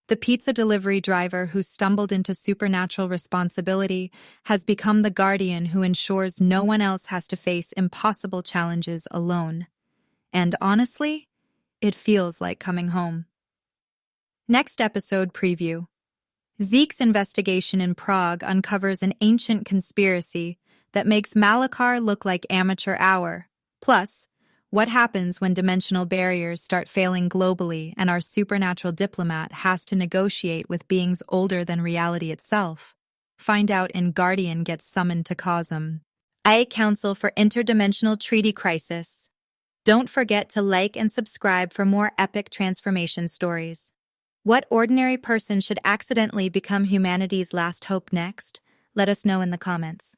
A: The pizza delivery driver who stumbled into supernatural responsibility has become the guardian who ensures no one else has to face impossible challenges alone. And honestly, it feels like coming home. Next episode preview. Zeke's investigation in Prague uncovers an ancient conspiracy that makes Malachar look like amateur hour. Plus, what happens when dimensional barriers start failing globally and our supernatural diplomat has to negotiate with beings older than reality itself? Find out in Guardian Gets Summoned to Cosm. IA Council for Interdimensional Treaty Crisis. Don't forget to like and subscribe for more epic transformation stories. What ordinary person should accidentally become humanity's last hope next? Let us know in the comments.